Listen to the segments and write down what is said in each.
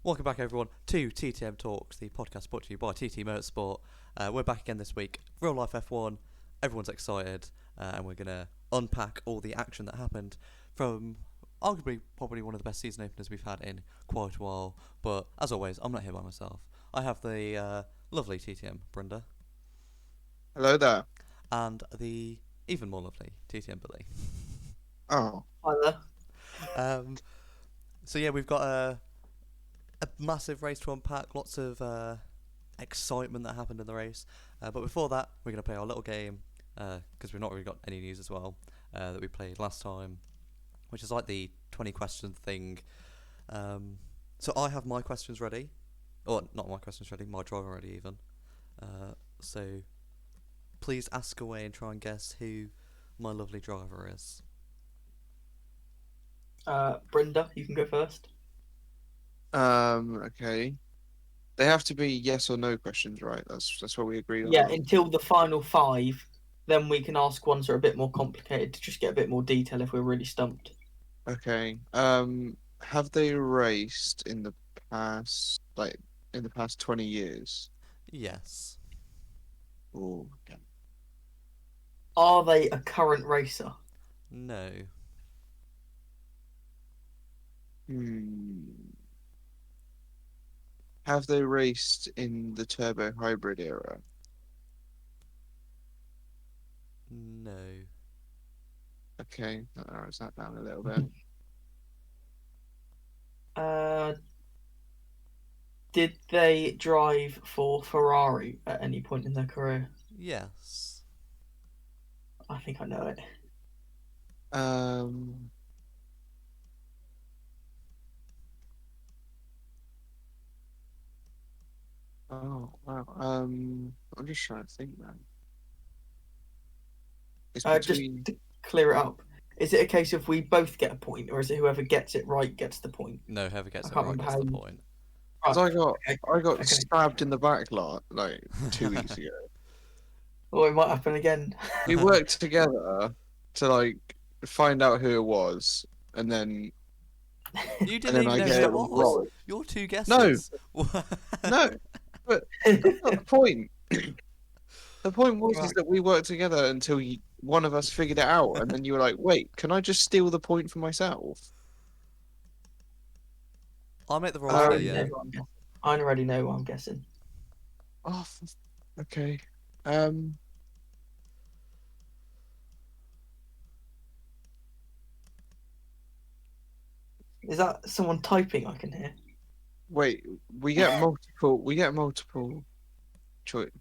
Welcome back, everyone, to TTM Talks, the podcast brought to you by TT Motorsport. We're back again this week, real life F1. Everyone's excited, and we're going to unpack all the action that happened from arguably probably one of the best season openers we've had in quite a while. But as always, I'm not here by myself. I have the lovely TTM Blunder Hello there. and the even more lovely TTM Billy. Oh, Hi there. So yeah, we've got a massive race to unpack, lots of excitement that happened in the race. But before that, we're going to play our little game, because we've not really got any news as well, that we played last time, which is like the 20 question thing. So I have my questions ready. Or not my questions ready, my driver ready even. So please ask away and try and guess who my lovely driver is. Brenda, you can go first. okay. They have to be yes or no questions, right? That's what we agreed on. Yeah, until the final five, then we can ask ones that are a bit more complicated to just get a bit more detail if we're really stumped. Okay. Have they raced in the past, like in the past 20 years? Yes. Oh, okay. Are they a current racer? No. Have they raced in the turbo hybrid era? No. Okay, that narrows that down a little bit. Did they drive for Ferrari at any point in their career? Yes. I think I know it. Oh wow. I'm just trying to think, man. It's Just between. to clear it up, is it a case of we both get a point, or is it whoever gets it right gets the point? No, whoever gets I it can't right remember gets how the you- point. Because Right, I got okay. stabbed in the back lot like 2 weeks ago. Oh, it might happen again. We worked together to like find out who it was, and then You and didn't then even I know get who it it was. right. Your two No, guesses. no, but that's not the point. The point was is Right. that we worked together until one of us figured it out, and then you were like, "Wait, can I just steal the point for myself?" I'll make the I rules here, already yeah. know who I'm guessing. I already know what I'm guessing. Oh, okay. Um, Is that someone typing I can hear? wait, we get multiple. We get multiple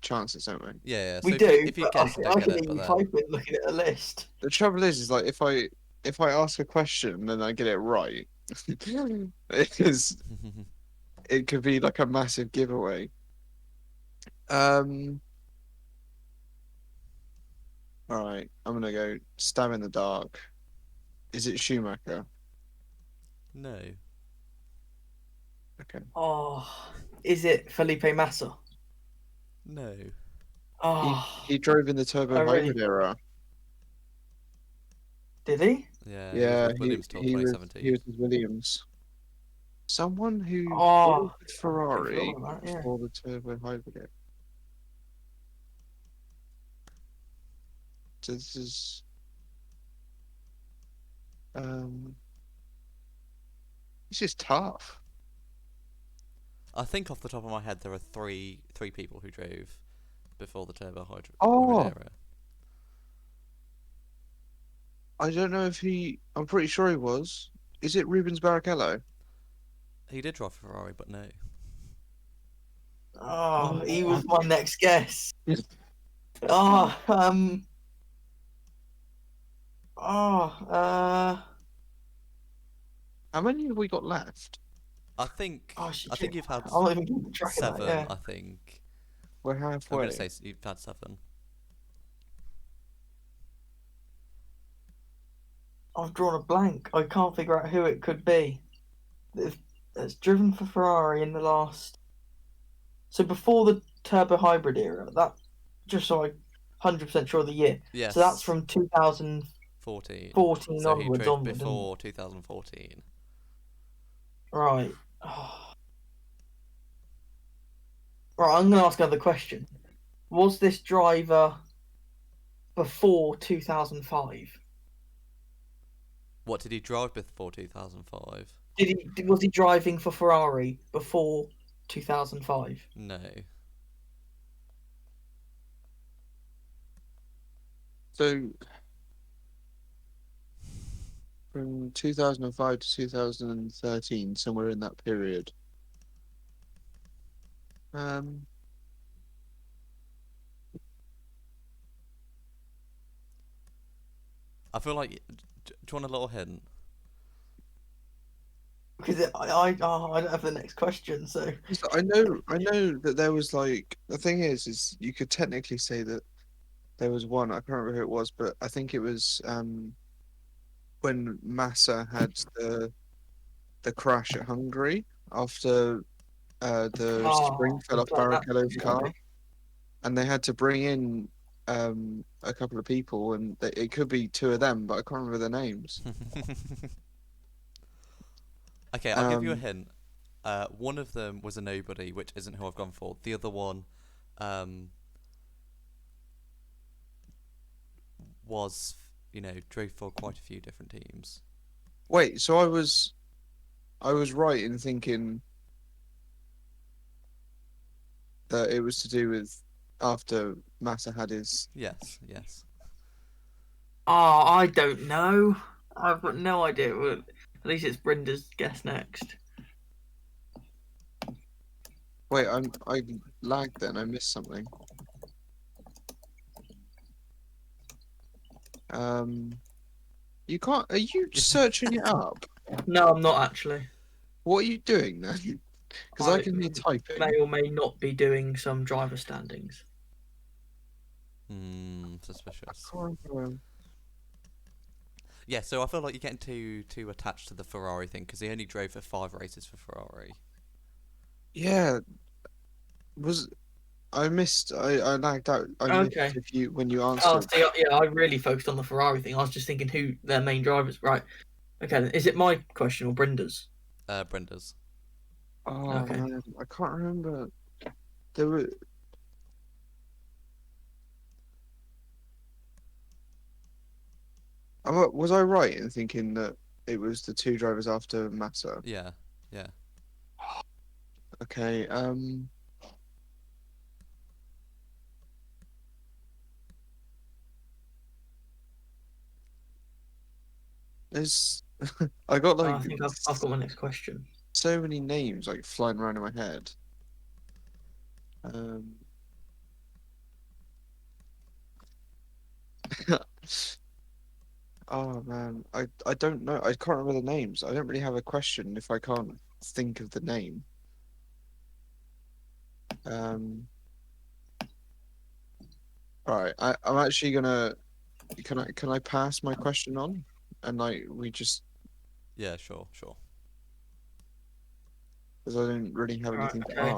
chances, don't we? Yeah, so We if do, you but guess and I don't get can it, hear but you then... typing looking at a list. The trouble is like if I ask a question and I get it right, it could be like a massive giveaway. All right, I'm gonna go stab in the dark. Is it Schumacher? No. Okay. Oh, is it Felipe Massa? No. Oh, He drove in the turbo I really hybrid era. did he? Yeah, he was Yeah, with Williams till he was 2017. with Williams. Someone who drove Oh, with I forgot Ferrari about that. Yeah. before the turbo hybrid era. So this is um this is tough. I think off the top of my head there are three people who drove before the turbo hybrid Oh, era. I don't know if I'm pretty sure he was. Is it Rubens Barrichello? He did drive for Ferrari, but no. Oh, he was my next guess. Oh, oh, How many have we got left? I think oh, you've had I'm not even keeping track of that. 7. Yeah. I think We're I'm halfway. gonna say you've had 7. I've drawn a blank. I can't figure out who it could be. That's driven for Ferrari in the last. So before the turbo hybrid era, that just so I'm 100% sure of the year. Yes. So that's from 2014 14. So he onwards. drove before 2014. Right. Oh. Right, I'm going to ask another question. Was this driver before 2005? What did he drive before 2005? Was he driving for Ferrari before 2005? No. So from 2005 to 2013, somewhere in that period. Um, I feel like. Do you want a little hint? Because I don't have the next question, so. so I know that there was like the thing is you could technically say that there was one. I can't remember who it was, but I think it was when Massa had the crash at Hungary after the spring fell off Barrichello's car, and they had to bring in a couple of people, and it could be two of them, but I can't remember their names. Okay, I'll give you a hint. One of them was a nobody, which isn't who I've gone for. The other one was, drove for quite a few different teams. Wait, so I was right in thinking that it was to do with after Massa had his. Yes, yes. Oh, I don't know. I've got no idea. Well, at least it's Brenda's guess next. Wait, I lagged then. I missed something. You can't. Are you searching it up? No, I'm not actually. What are you doing then? Because I can hear typing. May or may not be doing some driver standings. Suspicious. Can't remember. Yeah, so I feel like you're getting too attached to the Ferrari thing because he only drove for 5 races for Ferrari. Yeah, I missed? I lagged out. I missed Okay. when you Oh, answered. see, yeah, I really focused on the Ferrari thing. I was just thinking who their main drivers. Right. Okay, then is it my question or Brenda's? Brenda's. Oh Okay. man, I can't remember. There were. Was I right in thinking that it was the two drivers after Massa? Yeah, yeah. Okay. There's. I got I like think I've got my next question. so many names like flying around in my head. Um. Oh man, I don't know. I can't remember the names. I don't really have a question if I can't think of the name. Um. All right, I'm actually gonna. Can I pass my question on, and like we just Yeah, sure, sure. because I don't really have Right, anything to okay.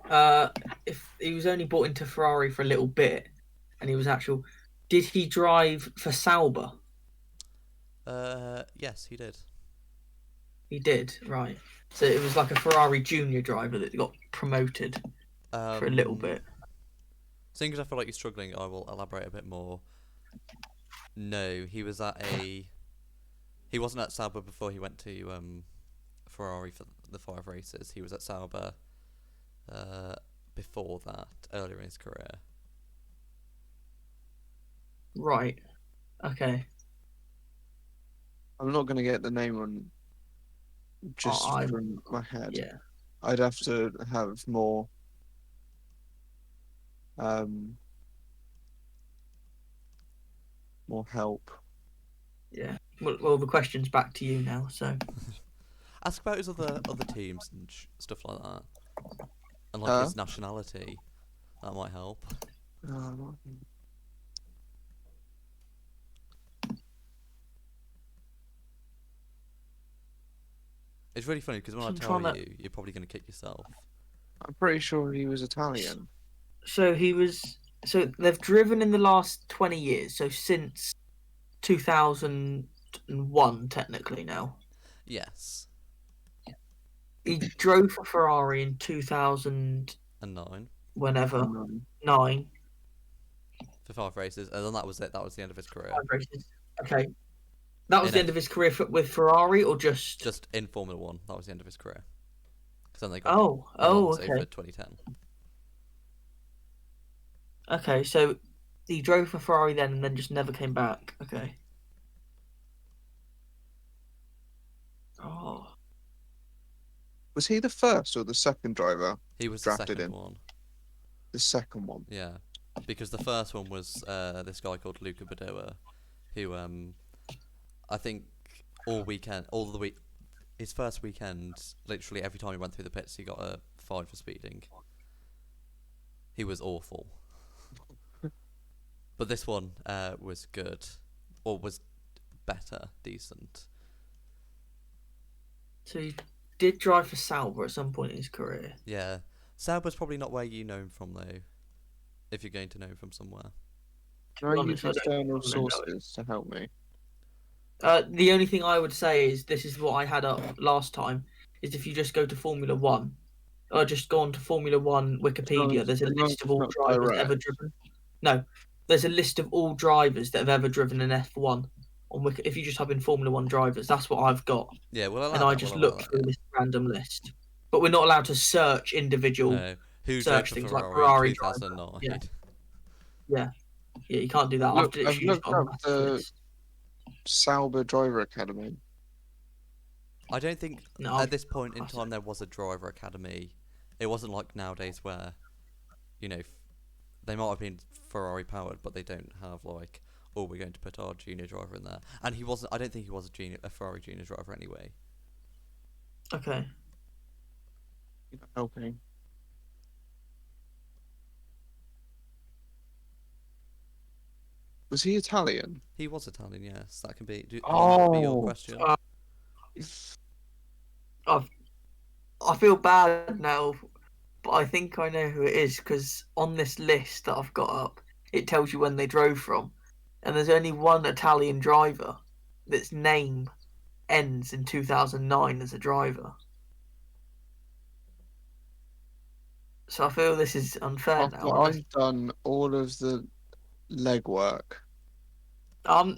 ask. If he was only brought into Ferrari for a little bit, and he was actual, did he drive for Sauber? Yes, he did. He did, right. So it was like a Ferrari junior driver that got promoted for a little bit. Seeing as I feel like you're struggling, I will elaborate a bit more. No, he was at a. He wasn't at Sauber before he went to Ferrari for the 5 races. He was at Sauber before that, earlier in his career. Right. Okay. I'm not gonna get the name on just I- from my head. Yeah. I'd have to have more more help. Yeah. Well, the question's back to you now. So. Ask about his other teams and stuff like that, and like his nationality. That might help. It's really funny because when I tell you, you're probably going to kick yourself. I'm pretty sure he was Italian. So he was. So they've driven in the last 20 years. So since 2001, technically now. Yes. He drove for Ferrari in 2000. And 9 whenever. No. 9. for 5 races, and then that was it. That was the end of his career. 5 races. Okay. That was In the end of his career with Ferrari, or just? Just in Formula 1. That was the end of his career. Because then they got Oh, Alonso okay. for 2010. Okay, so he drove for Ferrari then, and then just never came back. Okay. Oh. Was he the first or the second driver He was the drafted second in? one. The second one. Yeah. Because the first one was this guy called Luca Badoa, who I think his first weekend, literally every time he went through the pits, he got a 5 for speeding. He was awful. But this one was good, or was better, decent. So he did drive for Sauber at some point in his career. Yeah. Sauber's probably not where you know him from, though, if you're going to know him from somewhere. Can I use honest, I don't external know. sources to help me? The only thing I would say is this is what I had up last time. Is if you just go to Formula One, or just go on to Formula One Wikipedia, there's a list of all Not drivers direct. ever driven. No, there's a list of all drivers that have ever driven an F1 on Wiki. If you just type in Formula One drivers, that's what I've got, Yeah, we'll allow and that. I just we'll allow looked that, through yeah. this random list. But we're not allowed to search individual No. Who drove search for things like Ferrari in Ferrari 2009? driver. Yeah, you can't do that. Look, I've I've literally just looked got a up massive the list. Sauber Driver Academy. I don't think No, at this point in I time there was a driver academy. It wasn't like nowadays where, they might have been Ferrari powered, but they don't have like, oh, we're going to put our junior driver in there. And he wasn't. I don't think he was a Ferrari junior driver anyway. Okay. Okay. Was he Italian? He was Italian, yes. That can be. Will that be your Oh. question? I feel bad now, but I think I know who it is because on this list that I've got up, it tells you when they drove from, and there's only one Italian driver that's name ends in 2009 as a driver. So I feel this is unfair After now. I've done all of the legwork. Um,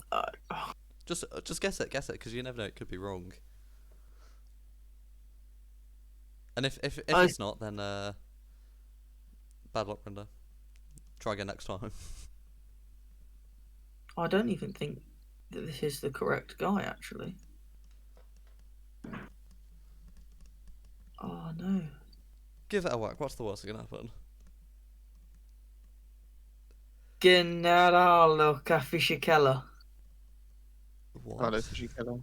Just guess it, because you never know. It could be wrong. And if it's not, then bad luck, Brenda. Try again next time. I don't even think that this is the correct guy, actually. Oh no. Give it a whack. What's the worst that can happen? Gennaro Fisichella. What? Carlo Fisichella.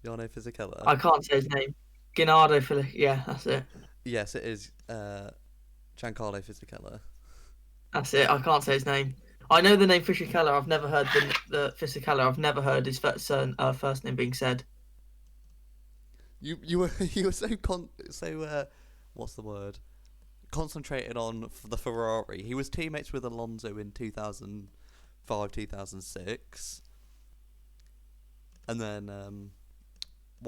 Jarno Fisichella. I can't say his name. Gennaro Fisichella. Yeah, that's it. Yes, it is Giancarlo Fisichella. That's it. I can't say his name. I know the name Fisichella. I've never heard the Fisichella. I've never heard his first name being said. You were so what's the word? Concentrated on the Ferrari. He was teammates with Alonso in 2005, 2006, and then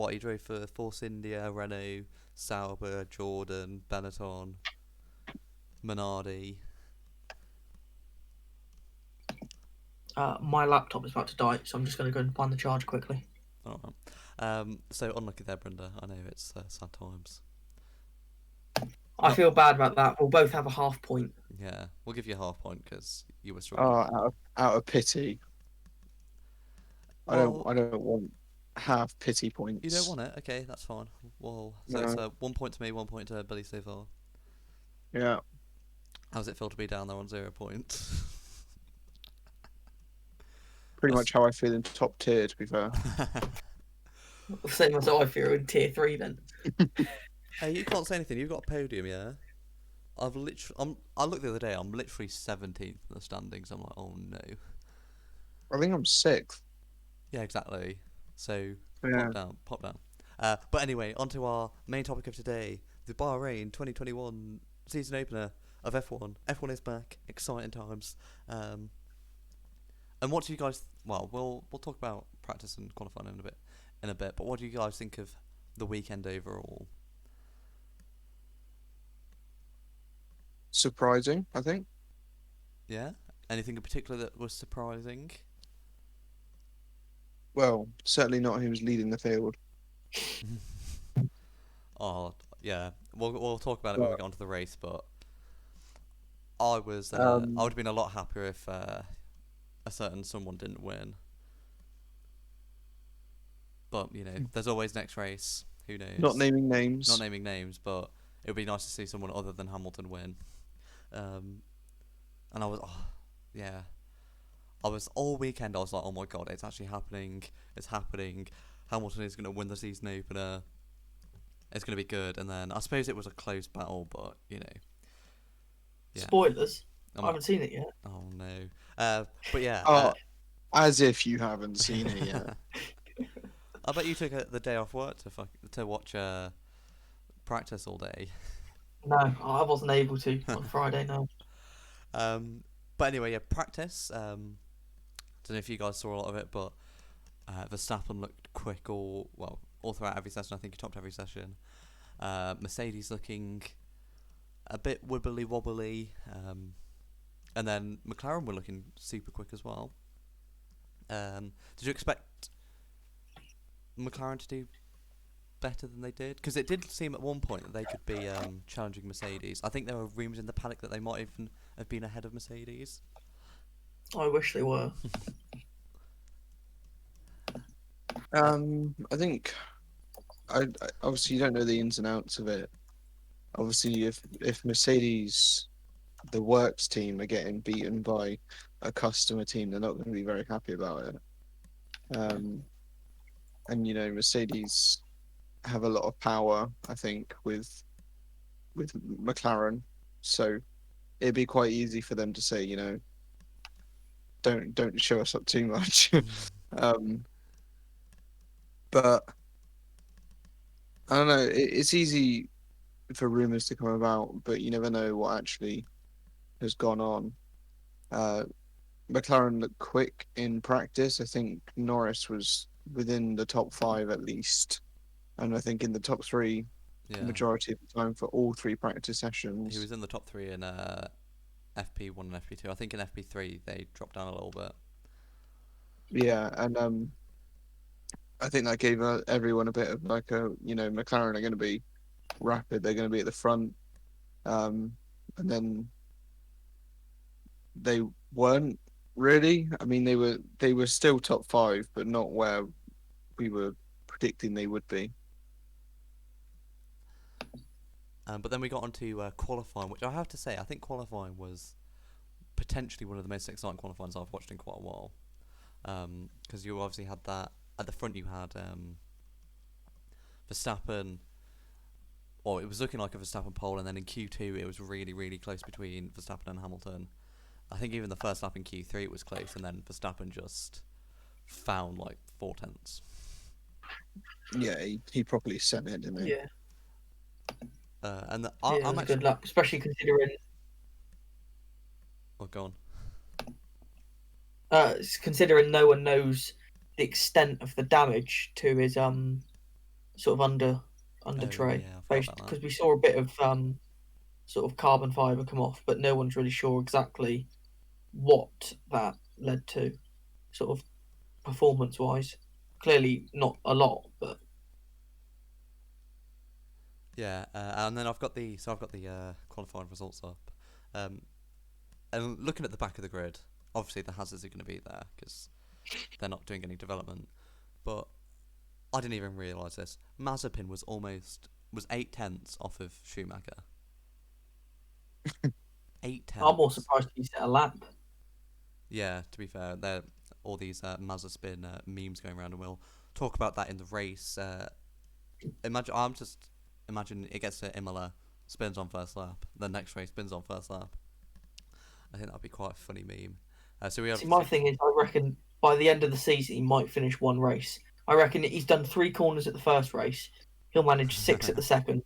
he drove for Force India, Renault, Sauber, Jordan, Benetton, Minardi. My laptop is about to die, so I'm just going to go and find the charger quickly. Alright. So unlucky there, Brenda. I know it's sad times. I feel bad about that. We'll both have a half point. Yeah, we'll give you a half point because you were struggling. Oh, out of pity. Well, I don't want half pity points. you don't want it? Okay, that's fine. Well, so it's 1 point to me, 1 point to Billy so far. Yeah. How's it feel to be down there on 0 points? Pretty much how I feel in top tier, to be fair. Same as I feel in tier 3 then. Hey, you can't say anything. You've got a podium, yeah? I looked the other day. I'm literally 17th in the standings. I'm like, oh no. I think I'm 6th. Yeah, exactly. So Yeah. pop down. But anyway, on to our main topic of today: the Bahrain 2021 season opener of F1. F1 is back. Exciting times. And what do you guys? Well, we'll talk about practice and qualifying in a bit. But what do you guys think of the weekend overall? surprising, I think. Yeah. Anything in particular that was surprising? Well, certainly not who was leading the field. Oh, yeah. We'll talk about it when we But, get onto the race, but I would um, have been a lot happier if a certain someone didn't win. But there's always next race. Who knows? not naming Not names. naming names, but it would be nice to see someone other than Hamilton win. And yeah. I was all weekend. I was like, oh my god, it's actually happening. It's happening. Hamilton is going to win the season opener. It's going to be good. And then I suppose it was a close battle, but yeah. Spoilers. I'm I haven't seen it yet. Oh no. But yeah. Oh, as if you haven't seen it yet. I bet you took the day off work to watch practice all day. No, I wasn't able to on Friday. No. But anyway, yeah, practice. Don't know if you guys saw a lot of it, but Verstappen looked quick all throughout every session. I think he topped every session. Mercedes looking a bit wibbly wobbly, and then McLaren were looking super quick as well. Did you expect McLaren to do better than they did? Because it did seem at one point that they could be challenging Mercedes. I think there were rumours in the paddock that they might even have been ahead of Mercedes. I wish they were. I think I obviously you don't know the ins and outs of it. Obviously, if Mercedes, the works team, are getting beaten by a customer team, they're not going to be very happy about it. And Mercedes have a lot of power, I think, with McLaren, so it'd be quite easy for them to say, don't show us up too much. But I don't know. It's easy for rumors to come about, but you never know what actually has gone on. McLaren looked quick in practice. I think Norris was within the top 5 at least, and I think in the top 3 Yeah. majority of the time for all 3 practice sessions. He was in the top 3 in FP1 and FP2. I think in FP3 they dropped down a little bit. Yeah, and I think that gave everyone a bit of McLaren are going to be rapid. They're going to be at the front, and then they weren't really. I mean, they were still top 5, but not where we were predicting they would be. But then we got onto qualifying, which I have to say, I think qualifying was potentially one of the most exciting qualifyings I've watched in quite a while. Because you obviously had that at the front. You had Verstappen. Well, it was looking like a Verstappen pole, and then in Q2 it was really, really close between Verstappen and Hamilton. I think even the first lap in Q3 it was close, and then Verstappen just found like 4/10. Yeah, he probably sent it, didn't he? Yeah. And It I'm was actually. good luck, especially considering Oh, go on. considering no one knows the extent of the damage to his sort of under tray, Yeah, I forgot about because we saw a bit of sort of carbon fibre come off, but no one's really sure exactly what that led to, sort of performance wise. Clearly not a lot, but Yeah, and then I've got the qualifying results up, and looking at the back of the grid, obviously the hazards are going to be there because they're not doing any development. But I didn't even realise this. Mazepin was 8/10 off of Schumacher. 8/10. I'm more surprised he set a lap. Yeah, to be fair, there all these Mazepin memes going around, and we'll talk about that in the race. Imagine it gets to Imola, spins on first lap, then next race spins on first lap. I think that'd be quite a funny meme. So we have. See, my thing is, I reckon by the end of the season he might finish one race. I reckon he's done 3 corners at the first race. He'll manage 6 at the second,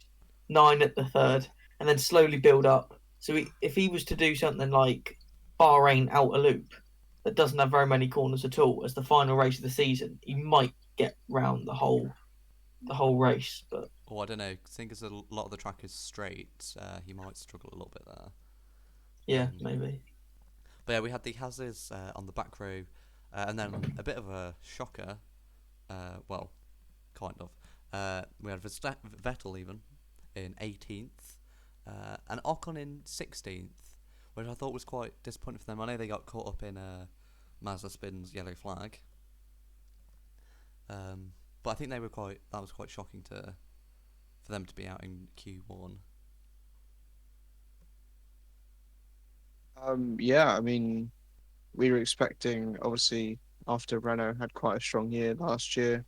9 at the third, and then slowly build up. So if he was to do something like Bahrain outer loop that doesn't have very many corners at all as the final race of the season, he might get round the whole race. But I don't know. Seeing as a lot of the track is straight, he might struggle a little bit there. Yeah, maybe. But yeah, we had the Hazes on the back row, and then a bit of a shocker. Well, kind of. We had Vettel even in 18th, and Ocon in 16th, which I thought was quite disappointing for them. I know they got caught up in Mazepin's yellow flag, but I think they were that was quite shocking for them to be out in Q1. Yeah, I mean, we were expecting, obviously, after Renault had quite a strong year last year,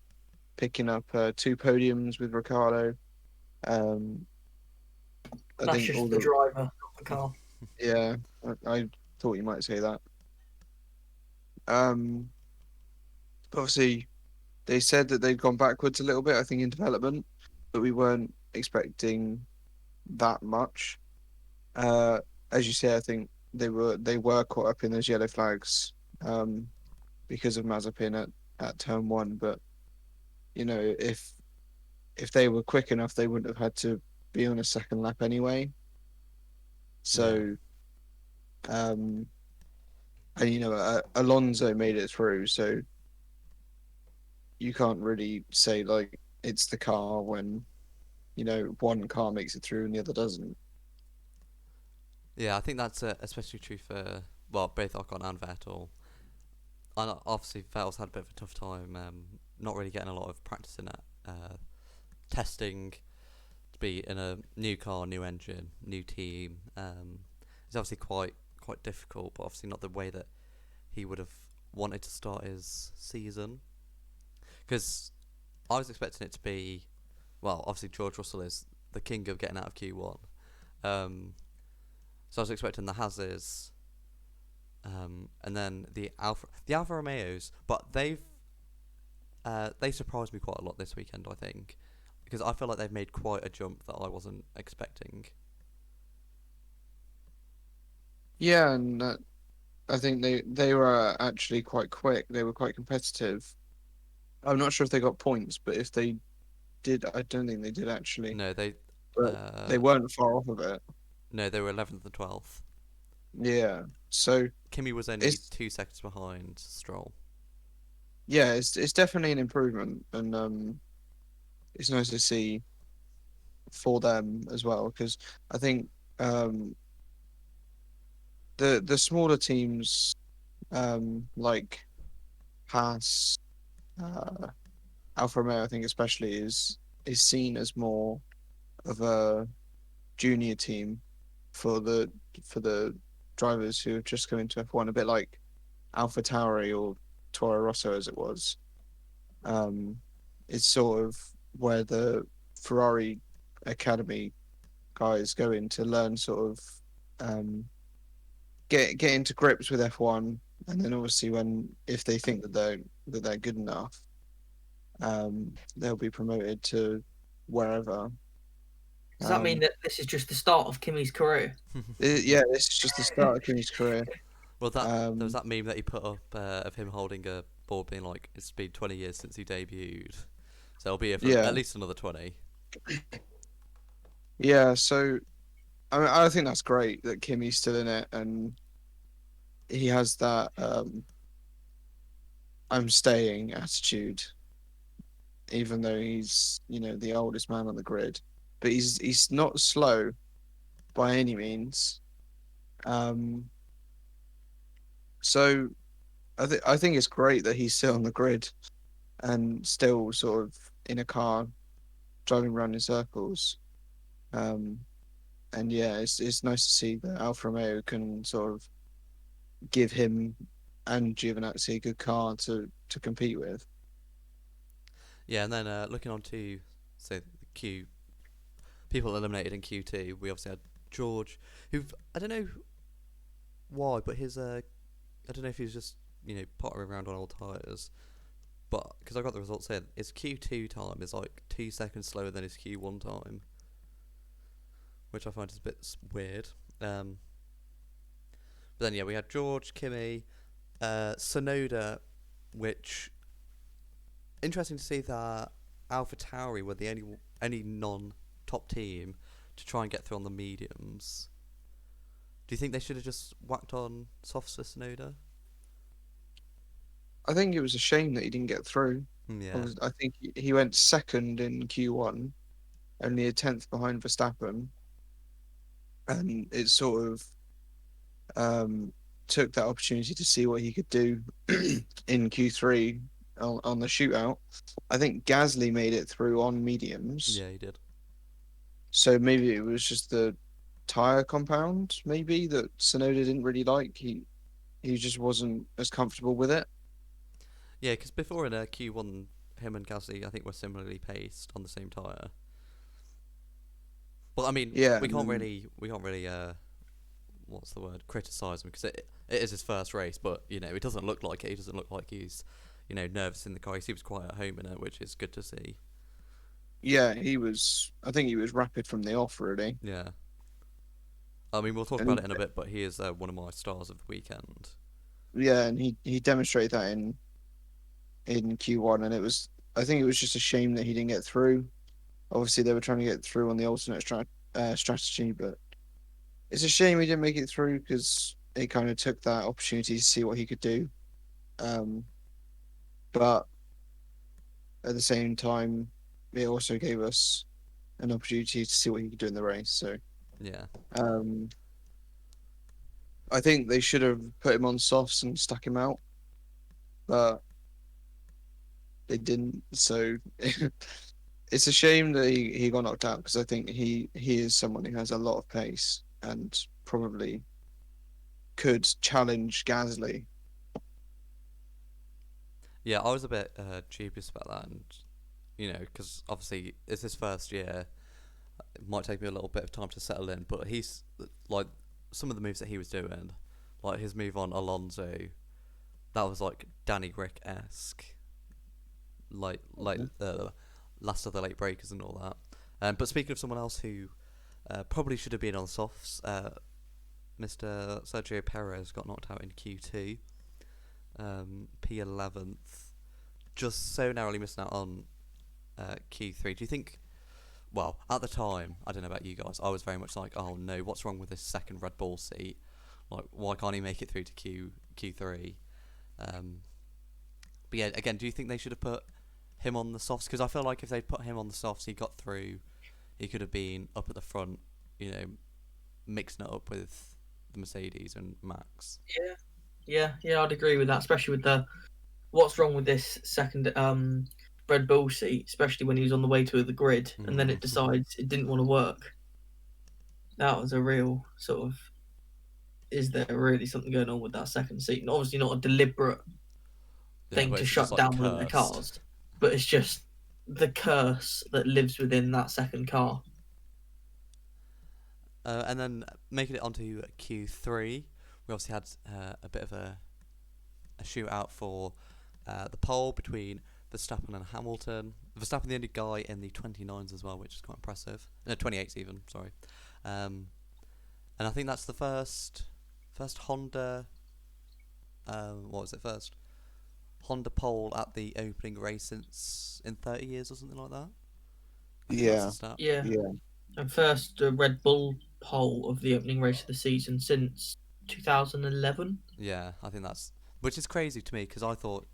picking up 2 podiums with Ricardo. Um, I That's think just all the the driver, not the car. yeah, I thought you might say that. Um, Obviously, they said that they'd gone backwards a little bit, I think, in development, but we weren't expecting that much. Uh, as you say, I think they were caught up in those yellow flags um, because of Mazepin at turn one. But if they were quick enough, they wouldn't have had to be on a second lap anyway. Yeah. So, um, and Alonso made it through, so you can't really say like it's the car when one car makes it through and the other doesn't. Yeah, I think that's especially true for, well, both Ocon and Vettel. And obviously Vettel's had a bit of a tough time, not really getting a lot of practice in it. Testing to be in a new car, new engine, new team. It's obviously quite difficult, but obviously not the way that he would have wanted to start his season. Because I was expecting it to be, well, obviously George Russell is the king of getting out of Q1. So I was expecting the Hazes, and then the Alfa Romeos, but they surprised me quite a lot this weekend, I think, because I feel like they've made quite a jump that I wasn't expecting. Yeah, and I think they were actually quite quick. They were quite competitive. I'm not sure if they got points, but if they did, I don't think they did actually. No, But they uh, weren't far off of it. no, they were 11th and 12th. Yeah. So Kimi was only it's 2 seconds behind Stroll. yeah, it's definitely an improvement, and it's nice to see for them as well because I think um, the smaller teams like Haas, uh, Alfa Romeo, I think especially is seen as more of a junior team for the drivers who have just come into F1, a bit like Alpha Tauri or Toro Rosso as it was. Um, it's sort of where the Ferrari Academy guys go in to learn sort of get into grips with F1, and then obviously if they think that they're good enough, they'll be promoted to wherever. Does that mean Um, that this is just the start of Kimi's career? yeah, this is just the start of Kimi's career. Well, there was Um, that meme that he put up of him holding a board, being like, "It's been 20 years since he debuted, so he'll be here for yeah, at least another 20." yeah. So I think that's great that Kimi's still in it, and he has that "I'm staying" attitude, even though he's the oldest man on the grid. But he's not slow by any means. Um, so I think it's great that he's still on the grid and still sort of in a car driving around in circles. Um, and yeah, it's nice to see that Alfa Romeo can sort of give him and Giovinazzi a good car to compete with. Yeah, and then looking on to, say, the people eliminated in Q2, we obviously had George, who, I don't know why, but I don't know if he was just pottering around on old tyres, but because I got the results here, his Q2 time is like 2 seconds slower than his Q1 time, which I find is a bit weird. But then yeah, we had George, Kimi, Tsunoda, which interesting to see that Alpha Tauri were the only non-top team to try and get through on the mediums. Do you think they should have just whacked on softs for Tsunoda? I think it was a shame that he didn't get through. Yeah. I think he went second in Q1, only a tenth behind Verstappen, and it sort of took that opportunity to see what he could do in Q3 on the shootout. I think Gasly made it through on mediums, Yeah, he did. so maybe it was just the tire compound, maybe that Tsunoda didn't really like. He just wasn't as comfortable with it. Yeah, because before in Q1, him and Gasly, I think, were similarly paced on the same tyre. But I mean, Yeah, we can't really, what's the word? Criticise him because it is his first race, but it doesn't look like it. He doesn't look like he's, nervous in the car. He seems quite at home in it, which is good to see. yeah, he was. I think he was rapid from the off, really. Yeah. I mean, we'll talk about And it in a bit, but he is one of my stars of the weekend. yeah, and he demonstrated that in Q1, and it was. I think it was just a shame that he didn't get through. Obviously, they were trying to get through on the alternate strategy, but it's a shame he didn't make it through because he kind of took that opportunity to see what he could do. Um, but at the same time, it also gave us an opportunity to see what he could do in the race. So Yeah. um, I think they should have put him on softs and stuck him out, but they didn't. So it's a shame that he got knocked out because I think he is someone who has a lot of pace and probably could challenge Gasly. Yeah, I was a bit dubious about that, and because obviously it's his first year. It might take me a little bit of time to settle in, but he's like some of the moves that he was doing, like his move on Alonso, that was like Danny Rick-esque, like last of the late breakers and all that. But speaking of someone else who probably should have been on softs, Mr. Sergio Perez got knocked out in Q2, P11th, just so narrowly missing out on Q3. Do you think? Well, at the time, I don't know about you guys, I was very much like, oh no, what's wrong with this second Red Bull seat? Like, why can't he make it through to Q3? But yeah, again, do you think they should have put him on the softs? Because I feel like if they'd put him on the softs, he got through, he could have been up at the front, mixing it up with the Mercedes and Max. Yeah, I'd agree with that, especially with the what's wrong with this second Red Bull seat, especially when he was on the way to the grid and then it decides it didn't want to work. That was a real sort of, is there really something going on with that second seat? And obviously not a deliberate thing but to it's shut just, like, down one of the cursed. cars, but it's just the curse that lives within that second car. And then making it onto Q3, we obviously had a bit of a shootout for the pole between Verstappen and Hamilton. Verstappen the only guy in the 29s as well, which is quite impressive. No, 28s even, sorry. And I think that's the first Honda, what was it, first Honda pole at the opening race since in 30 years or something like that. I think that's the stat. Yeah. And first Red Bull pole of the opening race of the season since 2011. Yeah, I think that's, which is crazy to me because I thought,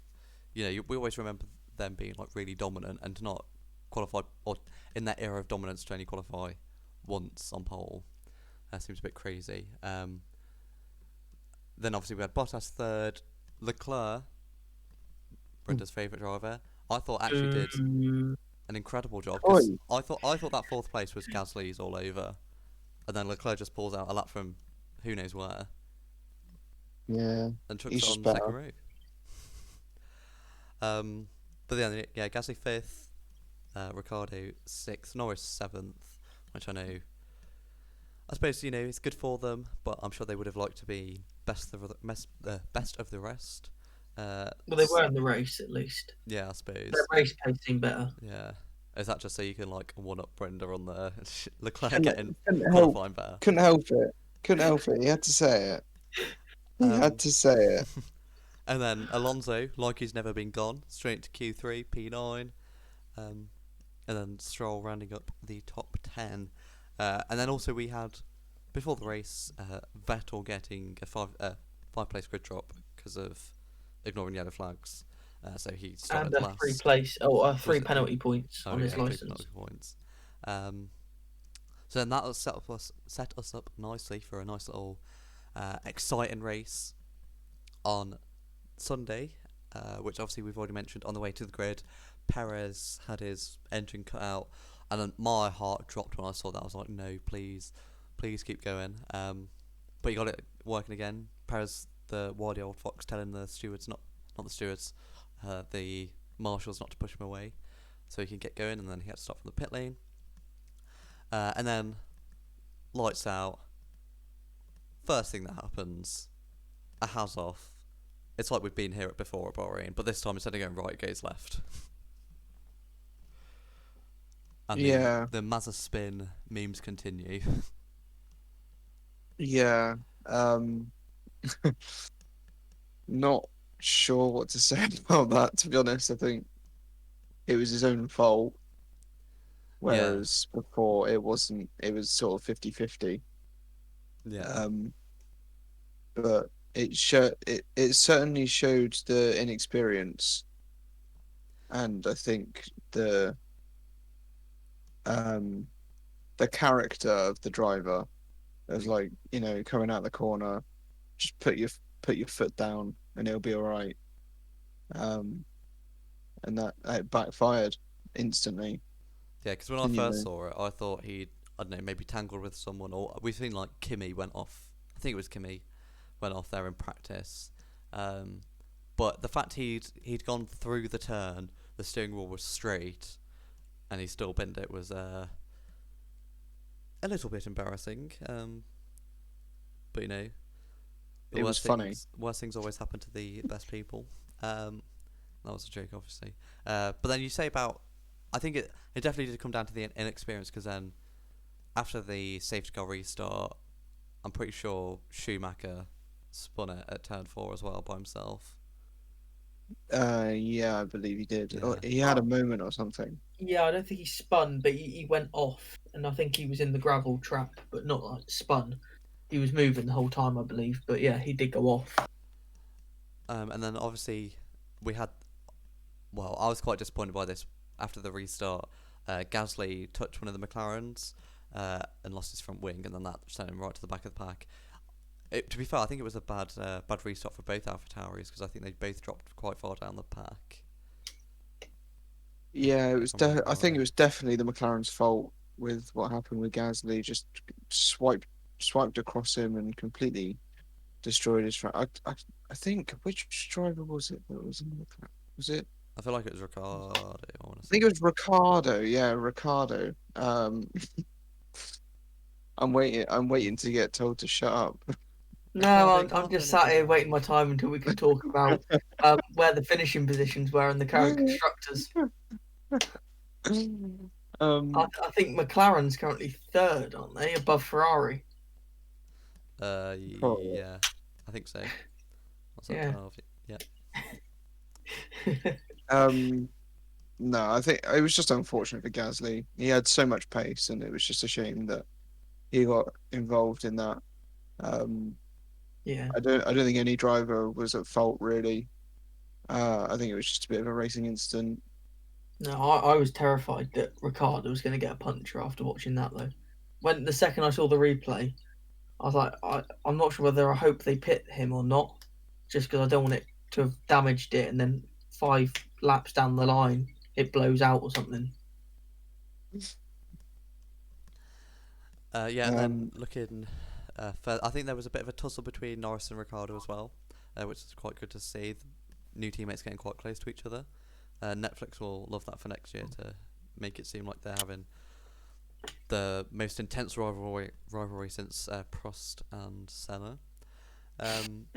we always remember them being like really dominant and to not qualify, or in that era of dominance to only qualify once on pole. That seems a bit crazy. Then obviously we had Bottas third, Leclerc, Brenda's favourite driver. I thought actually did an incredible job because I thought that fourth place was Gasly's all over, and then Leclerc just pulls out a lap from who knows where. Yeah, and chucks it on the second row. But then Gasly fifth, Ricciardo sixth, Norris seventh, which I suppose it's good for them, but I'm sure they would have liked to be best of the rest. Well, they were in the race at least. Yeah, I suppose. Their race pace seemed better. Yeah. Is that just so you can like one up Brenda on the Leclerc getting couldn't qualifying better? Couldn't help it. He had to say it. He had to say it. And then Alonso, like he's never been gone, straight to Q3, P9. And then Stroll rounding up the top 10. And then also we had before the race, Vettel getting a five place grid drop because of ignoring yellow flags. So he started And last. three it- penalty points Oh on his yeah, 3 license. penalty points. So then that will set us up nicely for a nice little exciting race on Sunday, which obviously we've already mentioned. On the way to the grid, Perez had his engine cut out, and then my heart dropped when I saw that. I was like, no, please keep going. But he got it working again. Perez, the wily old fox, telling the stewards, not the stewards, the marshals not to push him away, so he can get going. And then he had to stop from the pit lane. And then lights out. First thing that happens, a has off. It's like we've been here before at Bahrain, but this time instead of going right, it goes left. And Yeah. the Mazza spin memes continue. Yeah. Not sure what to say about that, to be honest. I think it was his own fault, whereas before it wasn't. It was sort of 50-50. Yeah. But it certainly showed the inexperience, and I think um the character of the driver. It was like, coming out the corner, just put your foot down and it'll be all right. And that it backfired instantly. Yeah, because when I And, first saw it, I thought I don't know, maybe tangled with someone, or we've seen like Kimmy went off. I think it was Kimmy went off there in practice. But the fact he'd gone through the turn, the steering wheel was straight, and he still bent it was a little bit embarrassing. But the it was funny. Worst things always happen to the best people. That was a joke, obviously. But then you say about, I think it definitely did come down to the inexperience, because then after the safety car restart, I'm pretty sure Schumacher spun it at turn 4 as well by himself. Yeah, I believe he did. Yeah. Or he had a moment or something. Yeah, I don't think he spun, but he went off, and I think he was in the gravel trap, but not like spun. He was moving the whole time, I believe, but yeah, he did go off. And then obviously we had, well, I was quite disappointed by this. After the restart, Gasly touched one of the McLarens and lost his front wing, and then that sent him right to the back of the pack. To be fair, I think it was a bad restart for both AlphaTauris, because I think they both dropped quite far down the pack. Yeah, it was. From I think it was definitely the McLaren's fault with what happened with Gasly. Just swiped across him and completely destroyed his front. I think, which driver was it that was in the McLaren? Was it? I feel like it was Ricciardo, I want to I say. think it was Ricardo. Yeah, Ricardo. I'm waiting to get told to shut up. No, Ricardo I'm just can't sat here finish waiting my time until we can talk about where the finishing positions were in the current constructors. I think McLaren's currently third, aren't they, above Ferrari? Probably. Yeah, I think so. What's that, Yeah. 12? Yeah. No, I think it was just unfortunate for Gasly. He had so much pace, and it was just a shame that he got involved in that. Yeah. I don't think any driver was at fault really. I think it was just a bit of a racing incident. No, I was terrified that Ricardo was going to get a puncture after watching that, though. When the second I saw the replay, I was like, I'm not sure whether I hope they pit him or not, just because I don't want it to have damaged it, and then 5 laps down the line, it blows out or something. Yeah, and then looking further, I think there was a bit of a tussle between Norris and Ricciardo as well, which is quite good to see. New teammates getting quite close to each other. Netflix will love that for next year, to make it seem like they're having the most intense rivalry since Prost and Senna. And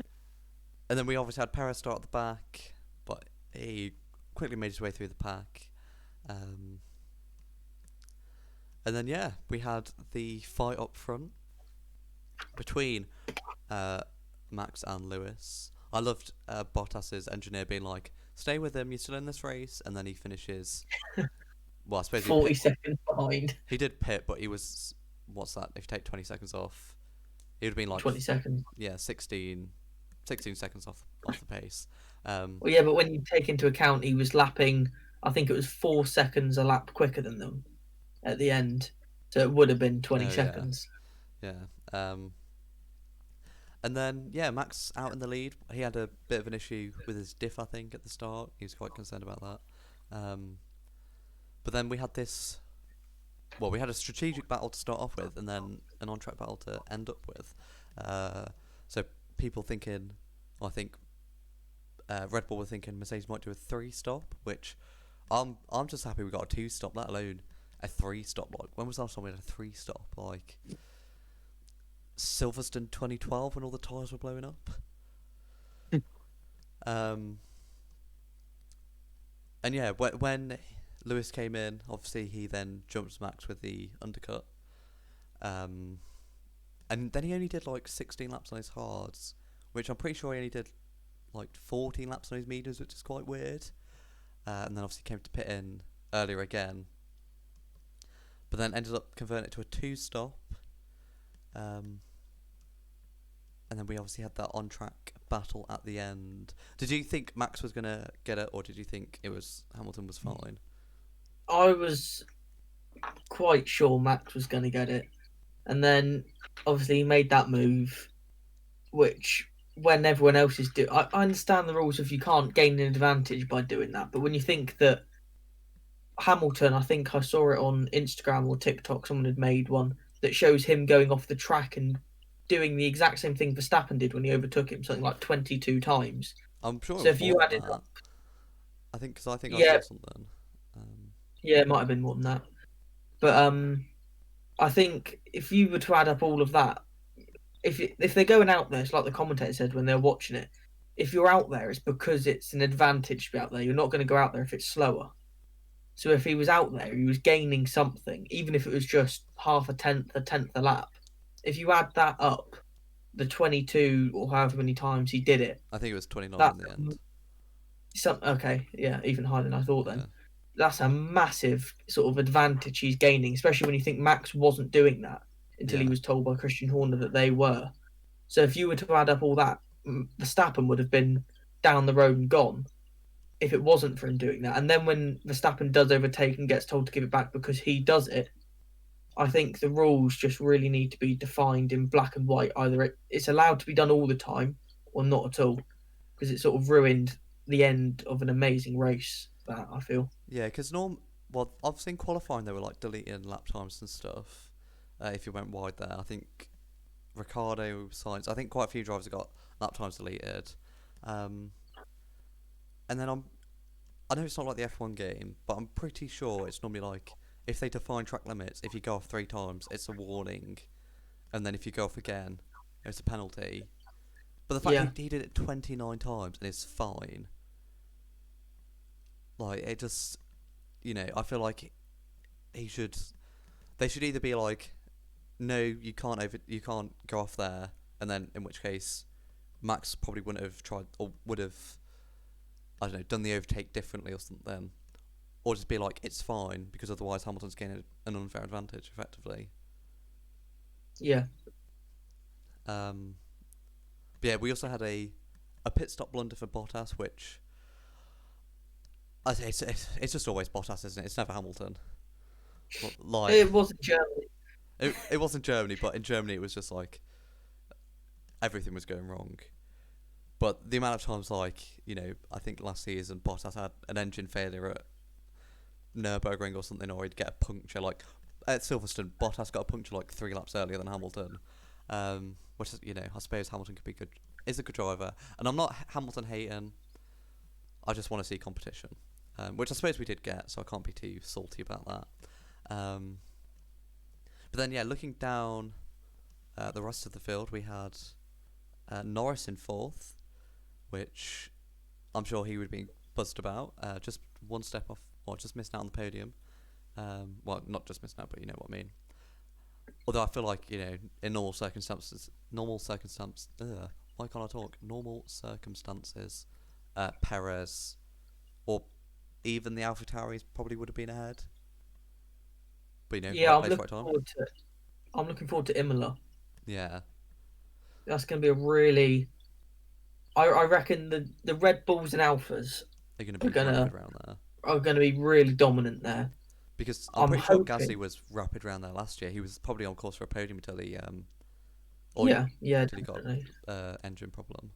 then we obviously had Perez start at the back, but he quickly made his way through the pack. And then we had the fight up front between Max and Lewis. I loved Bottas's engineer being like, "Stay with him, you're still in this race," and then he finishes. Well, I suppose 40 seconds behind. he did pit, but he was, what's that? If you take 20 seconds off, He would have been like 20 seconds. 16 seconds off the pace. Well, yeah, but when you take into account he was lapping, I think it was 4 seconds a lap quicker than them at the end, so it would have been 20 seconds. Yeah. And then Max out in the lead. He had a bit of an issue with his diff, I think, at the start. He was quite concerned about that. But then we had this. Well, we had a strategic battle to start off with, and then an on-track battle to end up with. So people thinking, I think Red Bull were thinking Mercedes might do a 3-stop, which I'm just happy we got a 2-stop, let alone a 3-stop. Like, when was the last time we had a 3-stop? Like Silverstone 2012 when all the tyres were blowing up. And yeah, when Lewis came in, obviously he then jumps Max with the undercut. And then he only did like 16 laps on his hards, which I'm pretty sure he only did like 14 laps on his mediums, which is quite weird. And then obviously came to pit in earlier again, but then ended up converting it to a 2-stop. And then we obviously had that on-track battle at the end. Did you think Max was going to get it, or did you think Hamilton was fine? I was quite sure Max was going to get it. And then, obviously, he made that move, which, when everyone else is doing... I understand the rules if you can't gain an advantage by doing that, but when you think that Hamilton, I think I saw it on Instagram or TikTok, someone had made one that shows him going off the track and doing the exact same thing Verstappen did when he overtook him, something like 22 times. I'm sure. So if you added up, I think I saw something. Yeah, it might have been more than that. But I think if you were to add up all of that, if they're going out there, it's like the commentator said when they're watching it. If you're out there, it's because it's an advantage to be out there. You're not going to go out there if it's slower. So if he was out there, he was gaining something, even if it was just half a tenth a lap. If you add that up, the 22 or however many times he did it, I think it was 29 in the end. Okay, yeah, even higher than I thought then. Yeah. That's a massive sort of advantage he's gaining, especially when you think Max wasn't doing that until he was told by Christian Horner that they were. So if you were to add up all that, Verstappen would have been down the road and gone if it wasn't for him doing that. And then when Verstappen does overtake and gets told to give it back because he does it, I think the rules just really need to be defined in black and white. Either it's allowed to be done all the time or not at all, because it sort of ruined the end of an amazing race, that I feel. Yeah, because I've seen qualifying they were like deleting lap times and stuff. If you went wide there, I think Ricciardo, Sainz, I think quite a few drivers have got lap times deleted. And then I know it's not like the F1 game, but I'm pretty sure it's normally like if they define track limits, if you go off 3 times, it's a warning, and then if you go off again, it's a penalty. But the fact he did it 29 times and it's fine. Like, it just, I feel like they should either be like, no, you can't go off there, and then in which case Max probably wouldn't have tried, or would have, I don't know, done the overtake differently or something, or just be like, it's fine, because otherwise Hamilton's gaining an unfair advantage effectively. Yeah. But yeah, we also had a pit stop blunder for Bottas, which it's just always Bottas, isn't it? It's never Hamilton. Like, it wasn't Germany. It wasn't Germany, but in Germany it was just like everything was going wrong. But the amount of times, like, I think last season Bottas had an engine failure at Nürburgring or something, or he'd get a puncture. Like at Silverstone, Bottas got a puncture like 3 laps earlier than Hamilton. Which is, I suppose Hamilton is a good driver, and I'm not Hamilton hating. I just want to see competition, which I suppose we did get, so I can't be too salty about that. But then, looking down the rest of the field, we had Norris in 4th, which I'm sure he would be buzzed about. Just one step off, or just missing out on the podium. Well, not just missing out, but you know what I mean. Although I feel like, in normal circumstances, why can't I talk? Normal circumstances, Perez, or even the AlphaTauris probably would have been ahead. But I'm looking forward to Imola. Yeah. that's going to be a really. I reckon the Red Bulls and Alphas They're going to are be gonna rapid around there. are going to be really dominant there. Because I'm I'm pretty sure hoping. Gasly was rapid around there last year. He was probably on course for a podium until he Yeah, until he got definitely. engine problem.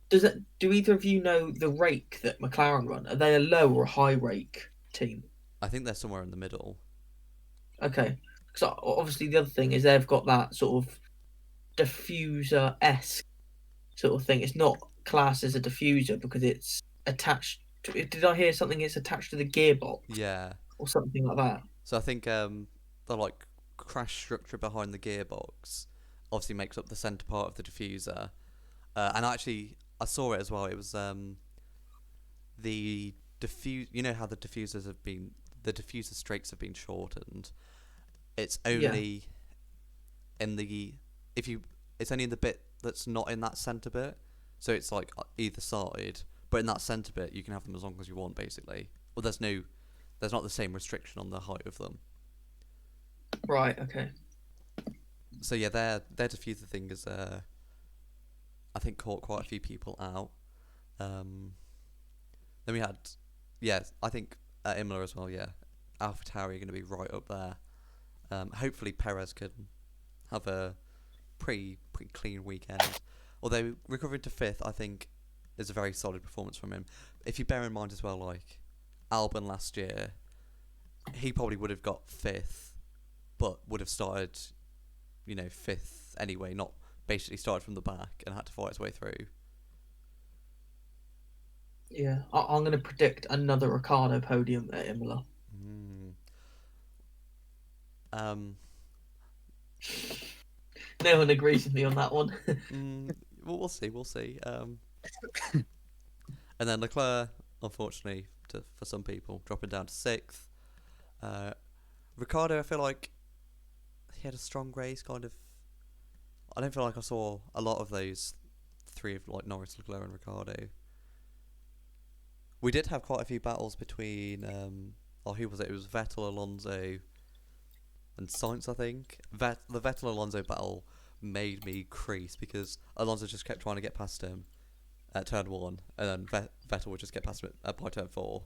Do either of you know the rake that McLaren run? Are they a low or a high rake team? I think they're somewhere in the middle. Okay, because obviously the other thing is they've got that sort of diffuser-esque sort of thing. It's not classed as a diffuser because it's attached. Did I hear something? It's attached to the gearbox Yeah. or something like that. So I think the like crash structure behind the gearbox obviously makes up the center part of the diffuser. And actually, I saw it as well. It was the diffuse. You know how the diffuser strakes have been shortened. It's only in the it's only in the bit that's not in that center bit. So it's like either side, but in that center bit you can have them as long as you want, basically. Well, there's not the same restriction on the height of them. Right. Okay. So yeah, their diffuser thing is I think caught quite a few people out. Then we had, I think at Imola as well. Yeah, AlphaTauri are going to be right up there. Hopefully Perez can have a pretty clean weekend. Although recovering to fifth, I think, is a very solid performance from him. If you bear in mind as well, like Albon last year, he probably would have got fifth, but would have started, fifth anyway. Not basically started from the back and had to fight his way through. Yeah, I'm going to predict another Ricciardo podium at Imola. No one agrees with me on that one. Well, we'll see. And then Leclerc, unfortunately, for some people, dropping down to sixth. Ricciardo, I feel like he had a strong race, kind of. I don't feel like I saw a lot of those three of like Norris, Leclerc, and Ricciardo. We did have quite a few battles between who was it? It was Vettel, Alonso, and Sainz, I think. The Vettel Alonso battle made me crease because Alonso just kept trying to get past him at turn 1, and then Vettel would just get past him by turn 4,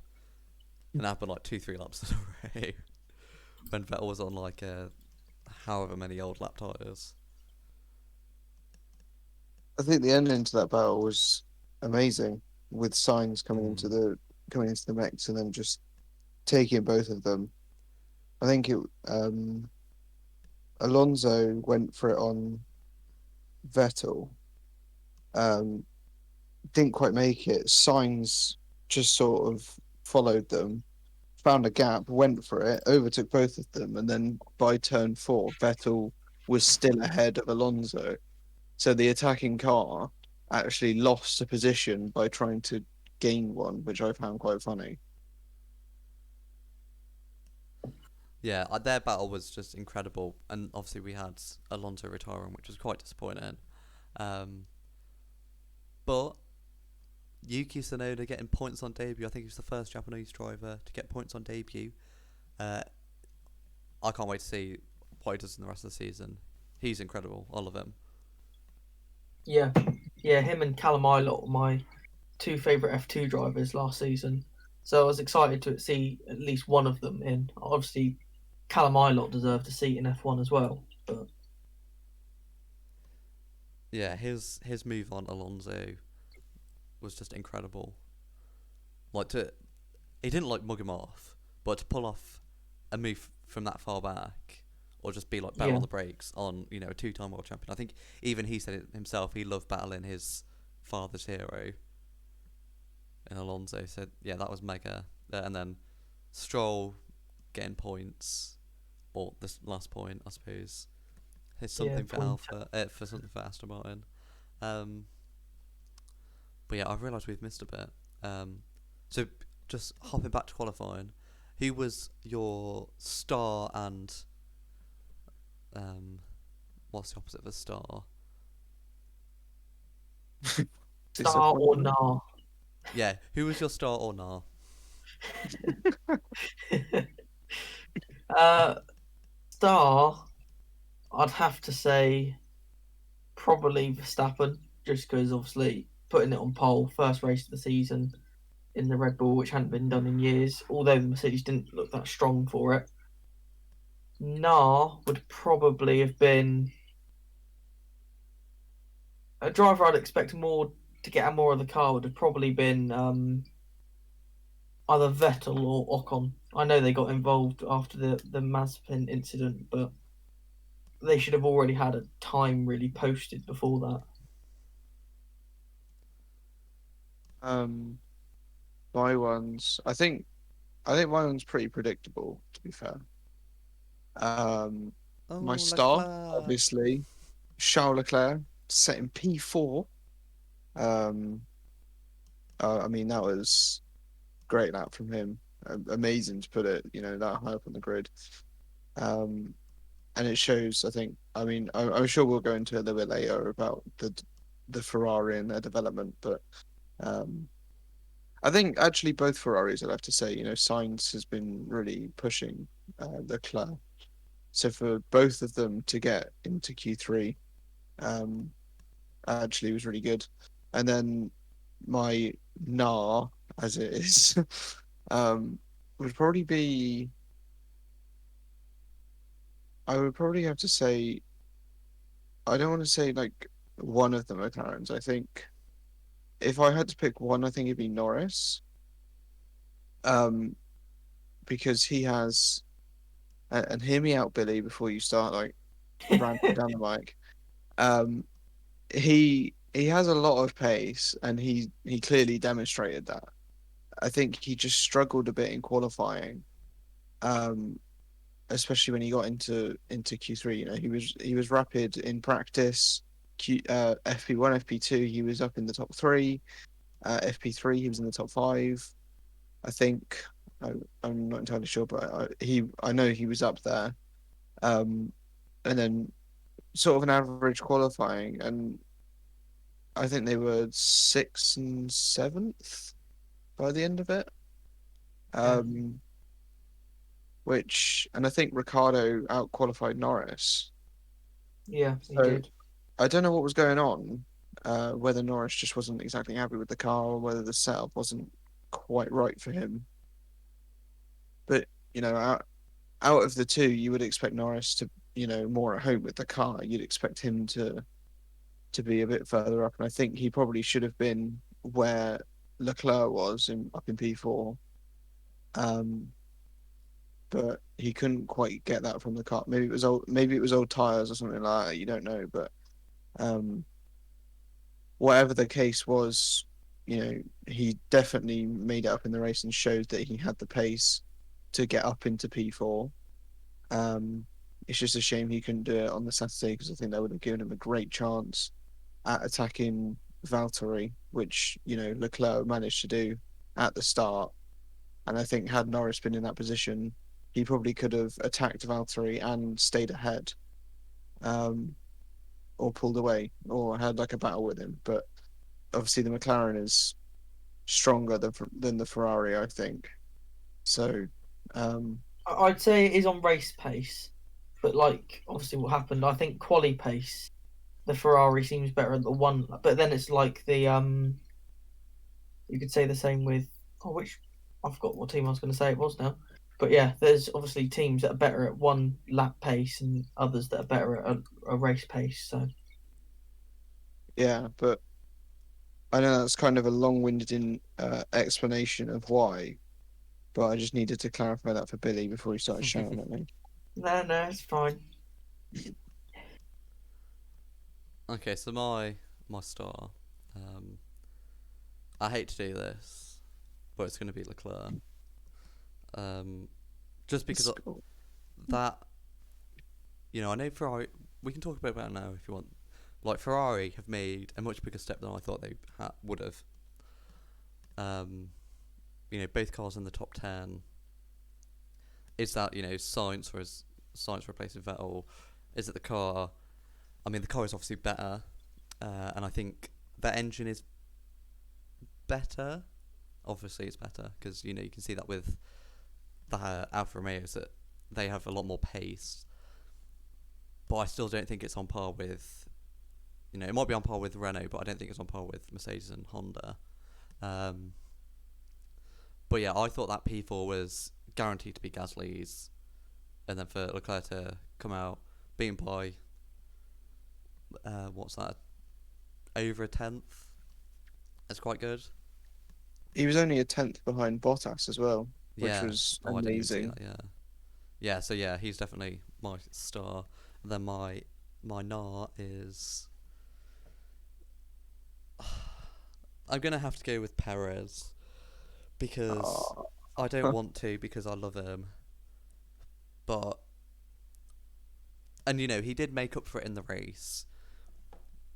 and that happened like 2-3 laps in a row when Vettel was on like however many old lap tyres. I think the ending to that battle was amazing, with Sainz coming into the mix and then just taking both of them. I think Alonso went for it on Vettel. Didn't quite make it. Sainz just sort of followed them, found a gap, went for it, overtook both of them, and then by turn 4, Vettel was still ahead of Alonso. So the attacking car actually lost a position by trying to gain one, which I found quite funny. Yeah, their battle was just incredible, and obviously we had Alonso retiring, which was quite disappointing. But Yuki Tsunoda getting points on debut. I think he was the first Japanese driver to get points on debut. I can't wait to see what he does in the rest of the season. He's incredible. I love him. Yeah, him and Callum Ilott were my two favourite F2 drivers last season. So I was excited to see at least one of them in. Obviously, Callum Ilott deserved a seat in F1 as well. But yeah, his move on Alonso was just incredible. He didn't like mug him off, but to pull off a move from that far back, or just be like better on the brakes on a 2-time world champion. I think even he said it himself. He loved battling his father's hero in Alonso. So yeah, that was mega. And then Stroll getting points, or this last point, I suppose. It's something for for something for Aston Martin. But yeah, I've realised we've missed a bit. So just hopping back to qualifying, who was your star and what's the opposite of a star? star or nah? Yeah, who was your star or nah? Star, I'd have to say probably Verstappen, just because obviously putting it on pole, first race of the season in the Red Bull, which hadn't been done in years, although the Mercedes didn't look that strong for it. Would probably have been a driver I'd expect more to get out more of the car would have probably been either Vettel or Ocon. I know they got involved after the Mazepin incident, but they should have already had a time really posted before that. My ones, I think my one's pretty predictable, to be fair. My Oh, star, Leclerc. obviously, Charles Leclerc, setting P4. Um, I mean, that was great lap from him. Amazing to put it, that high up on the grid. Um, and it shows, I think, I mean, I'm sure we'll go into it a little bit later about the Ferrari and their development, but um, I think actually both Ferraris, I'd have to say, Sainz has been really pushing Leclerc. So for both of them to get into Q3, um, actually was really good. And then my as it is, um, would probably be. I would probably have to say. I don't want to say like one of the McLarens. I think if I had to pick one, I think it'd be Norris. Um, because he has, and hear me out, Billy, before you start like ranting down the mic. Um, he has a lot of pace, and he clearly demonstrated that. I think he just struggled a bit in qualifying, um, especially when he got into Q3. He was rapid in practice. FP1, FP2, he was up in the top three. FP3, he was in the top five. I think I'm not entirely sure, but I know he was up there. Um, and then sort of an average qualifying, and I think they were sixth and seventh by the end of it. Um, and I think Ricardo outqualified Norris. Yeah, he So did. I don't know what was going on, whether Norris just wasn't exactly happy with the car or whether the setup wasn't quite right for him. But, out of the two, you would expect Norris to, more at home with the car. You'd expect him to be a bit further up. And I think he probably should have been where Leclerc was up in P4. But he couldn't quite get that from the car. Maybe it was old tires or something like that. You don't know, but um, whatever the case was, he definitely made it up in the race and showed that he had the pace to get up into P4. It's just a shame he couldn't do it on the Saturday because I think that would have given him a great chance at attacking Valtteri, which Leclerc managed to do at the start. And I think had Norris been in that position, he probably could have attacked Valtteri and stayed ahead, um, or pulled away, or had like a battle with him. But obviously, the McLaren is stronger than the Ferrari, I think. So, I'd say it is on race pace, but like obviously what happened, I think quali pace, the Ferrari seems better at the one, but then it's like you could say the same with which I forgot what team I was going to say it was now, but yeah, there's obviously teams that are better at one lap pace and others that are better at a race pace. So yeah, but I know that's kind of a long-winded explanation of why, but I just needed to clarify that for Billy before he started shouting at me. no, it's fine. Okay, so my star. Um, I hate to do this, but it's going to be Leclerc. Just because that, I know Ferrari. We can talk about that now if you want. Like Ferrari have made a much bigger step than I thought they would have. Both cars in the top 10. Is that Sainz replacing Vettel? Is it the car? I mean, the car is obviously better, and I think the engine is better. Obviously, it's better because you can see that with the Alfa Romeos that they have a lot more pace. But I still don't think it's on par with it might be on par with Renault, but I don't think it's on par with Mercedes and Honda. But yeah, I thought that P4 was guaranteed to be Gasly's, and then for Leclerc to come out beaten by what's that? Over a tenth. That's quite good. He was only a tenth behind Bottas as well, which Yeah. was Oh, I didn't even see amazing. that. Yeah. Yeah. So yeah, he's definitely my star. And then my nar is. I'm gonna have to go with Perez because Oh. I don't want to because I love him, but and he did make up for it in the race,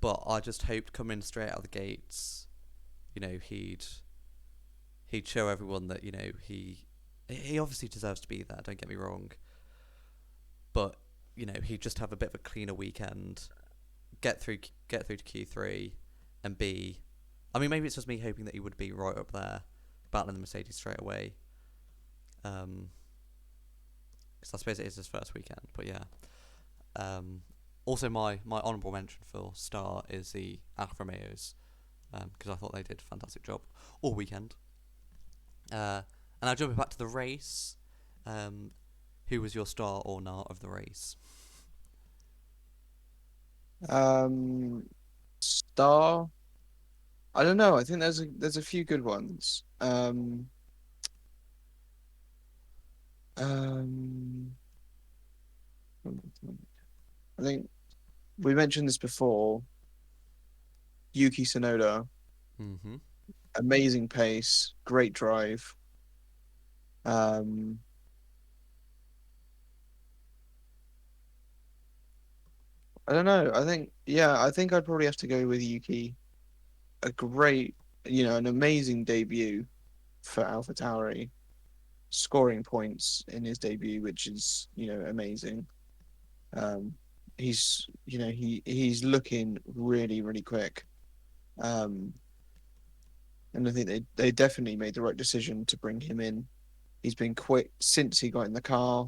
but I just hoped coming straight out of the gates, he'd show everyone that he obviously deserves to be there. Don't get me wrong, but he'd just have a bit of a cleaner weekend, get through to Q3, and be. I mean, maybe it's just me hoping that he would be right up there, battling the Mercedes straight away. Because I suppose it is his first weekend, but yeah. Also, my honourable mention for star is the Alfa Romeos, because I thought they did a fantastic job all weekend. And now jumping back to the race, who was your star or not of the race? Star. I don't know. I think there's a few good ones. I think we mentioned this before. Yuki Tsunoda, Mm-hmm. amazing pace, great drive. Um, I don't know. I think I'd probably have to go with Yuki. A great, an amazing debut for AlphaTauri, scoring points in his debut, which is, amazing. Um, he's looking really, really quick. And I think they definitely made the right decision to bring him in. He's been quick since he got in the car,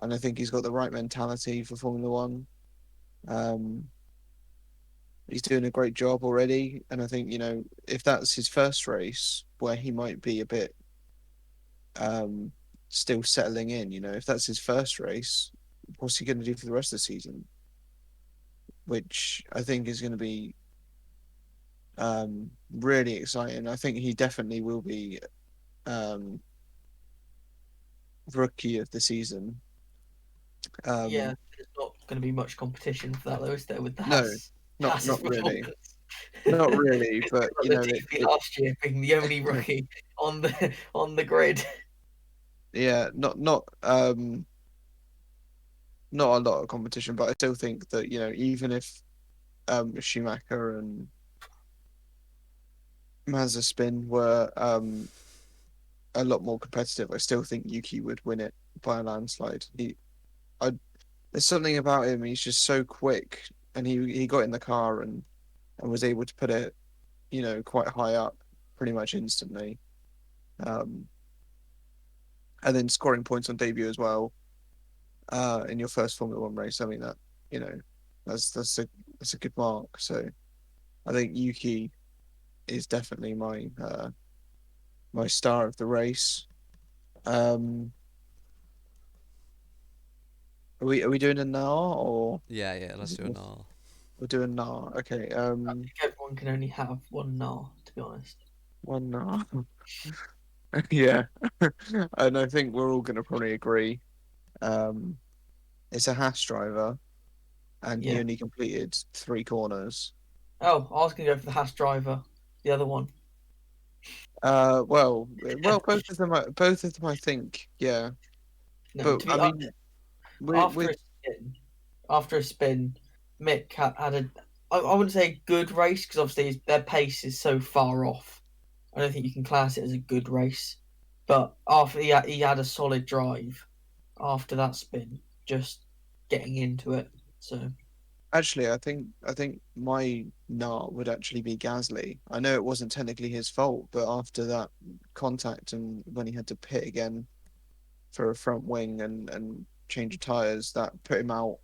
and I think he's got the right mentality for Formula One. Um, he's doing a great job already, and I think if that's his first race where he might be a bit um, still settling in, if that's his first race, what's he going to do for the rest of the season? Which I think is going to be really exciting. I think he definitely will be um, rookie of the season. Yeah, Um, there's not going to be much competition for that, though, is there, with the no, Haas's not really, performance? not really. It's a But bit like Latifi last year being the only rookie on the grid. yeah, not a lot of competition. But I still think that even if Schumacher and Mazepin were a lot more competitive, I still think Yuki would win it by a landslide. I, there's something about him. He's just so quick, and he got in the car and was able to put it, quite high up, pretty much instantly. Um, and then scoring points on debut as well. In your first Formula One race, I mean that you know that's a good mark. So I think Yuki is definitely my star of the race. Um, are we doing a nar or Yeah. is Let's it do a nar. we're doing nar? Okay. I think everyone can only have one NAR, to be honest. One nar. Yeah, and I think we're all going to probably agree. Um, it's a Haas driver, and he Yeah. only completed 3 corners. Oh, I was going to go for the Haas driver, the other one. Both of them, I think, yeah. No, But to I be mean, after with a spin, after a spin, Mick had I wouldn't say a good race because obviously their pace is so far off. I don't think you can class it as a good race. But after he had a solid drive after that spin, just getting into it. So actually, I think my nar would actually be Gasly. I know it wasn't technically his fault, but after that contact and when he had to pit again for a front wing and change of tires, that put him out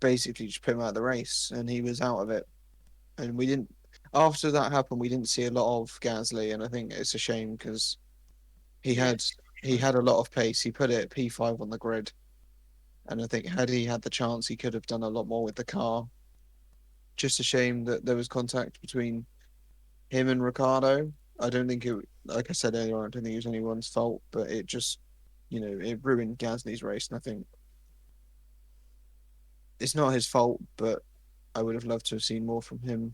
basically just put him out of the race, and he was out of it. And we didn't. After that happened, we didn't see a lot of Gasly, and I think it's a shame because he Yeah. had a lot of pace. He put it at P5 on the grid, and I think had he had the chance, he could have done a lot more with the car. Just a shame that there was contact between him and Ricardo. I don't think it, like I said earlier, I don't think it was anyone's fault, but it just, it ruined Gasly's race. And I think it's not his fault, but I would have loved to have seen more from him,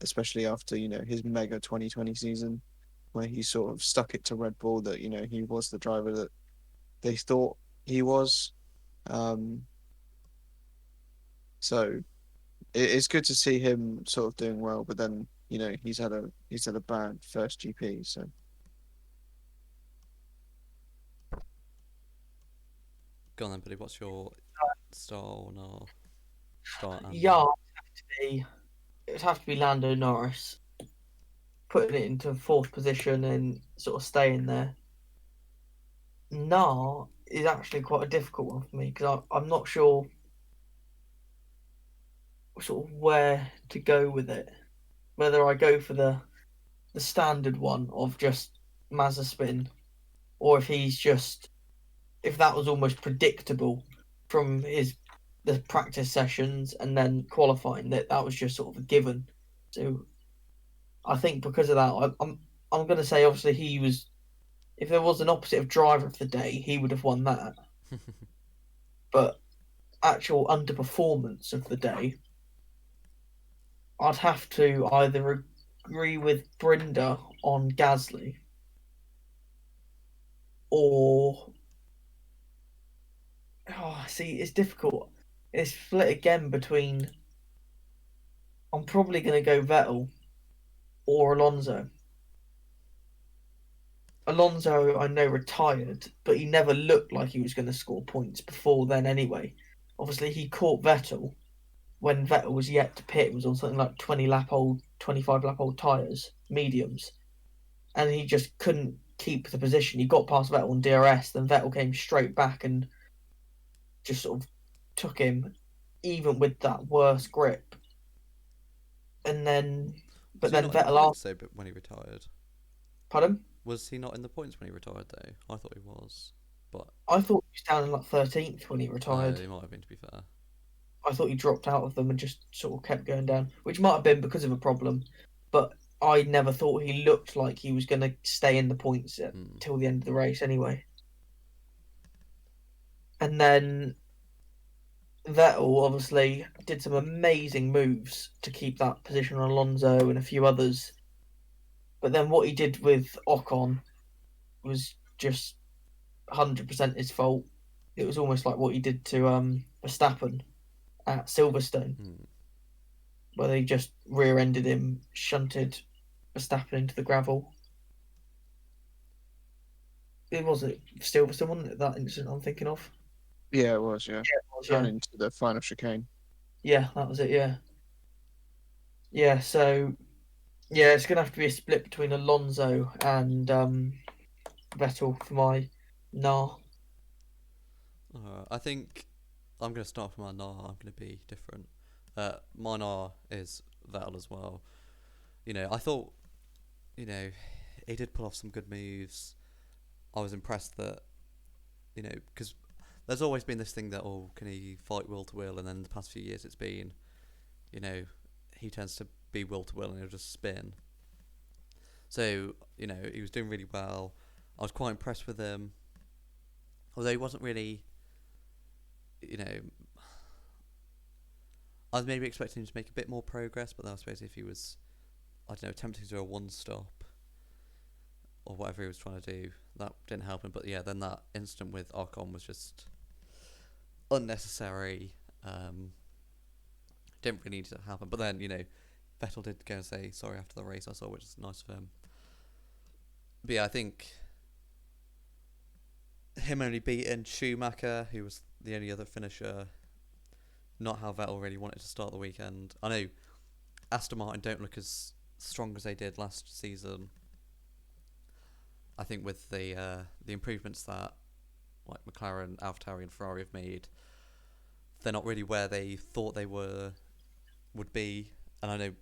especially after, his mega 2020 season, where he sort of stuck it to Red Bull that, he was the driver that they thought he was. Um, so it's good to see him sort of doing well, but then, he's had a bad first GP, so. Go on then, buddy. What's your start or start and Yeah, it'd have to be Lando Norris, putting it into fourth position and sort of staying there. Nah is actually quite a difficult one for me because I'm not sure sort of where to go with it. Whether I go for the standard one of just Mazepin, or if that was almost predictable from the practice sessions and then qualifying that was just sort of a given. So I think because of that, I'm going to say obviously he was. If there was an opposite of driver of the day, he would have won that. But actual underperformance of the day, I'd have to either agree with Brinda on Gasly or see, it's difficult. It's split again between. I'm probably going to go Vettel or Alonso. Alonso, I know, retired, but he never looked like he was going to score points before then anyway. Obviously, he caught Vettel when Vettel was yet to pit. It was on something like 25 lap old tyres, mediums. And he just couldn't keep the position. He got past Vettel on DRS, then Vettel came straight back and just sort of took him, even with that worse grip. And then, was he then not in the Vettel points after. though, but when he retired? Pardon? Was he not in the points when he retired though? I thought he was, but I thought he was down in like 13th when he retired. he might have been, to be fair. I thought he dropped out of them and just sort of kept going down, which might have been because of a problem, but I never thought he looked like he was going to stay in the points till the end of the race anyway. And then Vettel obviously did some amazing moves to keep that position on Alonso and a few others. But then what he did with Ocon was just 100% his fault. It was almost like what he did to Verstappen at Silverstone, where they just rear-ended him, shunted Verstappen into the gravel. It wasn't Silverstone, wasn't it, that incident I'm thinking of? Yeah, it was, yeah. Yeah, it was, Down yeah. into the final chicane. Yeah, that was it, yeah. Yeah, so, yeah, it's going to have to be a split between Alonso and Vettel for my nah. I think I'm going to start from my nah. I'm going to be different. My nah is Vettel as well. I thought, he did pull off some good moves. I was impressed that, because there's always been this thing that, can he fight will to will? And then the past few years it's been, he tends to be will to will and he'll just spin. So, he was doing really well. I was quite impressed with him. Although he wasn't really, I was maybe expecting him to make a bit more progress, but I suppose if he was, attempting to do a one-stop or whatever he was trying to do, that didn't help him. But yeah, then that incident with Ocon was just unnecessary. Didn't really need to happen. But then, Vettel did go and say sorry after the race, I saw, which is nice of him. But yeah, I think him only beating Schumacher, who was the only other finisher, not how Vettel really wanted to start the weekend. I know Aston Martin don't look as strong as they did last season. I think with the improvements that like McLaren, AlphaTauri and Ferrari have made, they're not really where they thought they would be. And I know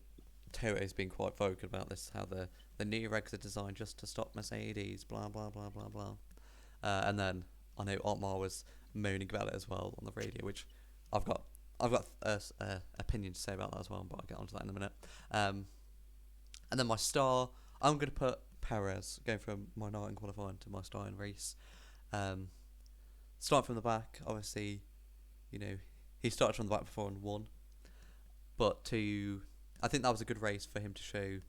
Toyota's been quite vocal about this, how the new regs are designed just to stop Mercedes, blah blah blah blah blah. And then I know Otmar was moaning about it as well on the radio, which I've got opinion to say about that as well, but I'll get onto that in a minute. And then my star, I'm going to put Perez, going from my night in qualifying to my star in race. Starting from the back, obviously, he started from the back before and won. But I think that was a good race for him to show,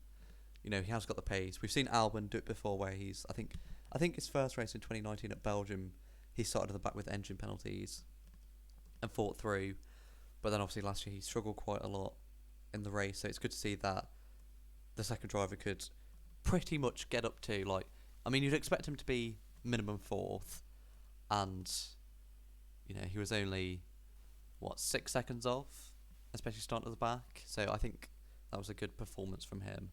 he has got the pace. We've seen Albon do it before, where I think his first race in 2019 at Belgium, he started at the back with engine penalties and fought through. But then obviously last year he struggled quite a lot in the race, so it's good to see that the second driver could pretty much get up to, you'd expect him to be minimum fourth, and he was only 6 seconds off, especially starting at the back. So I think that was a good performance from him.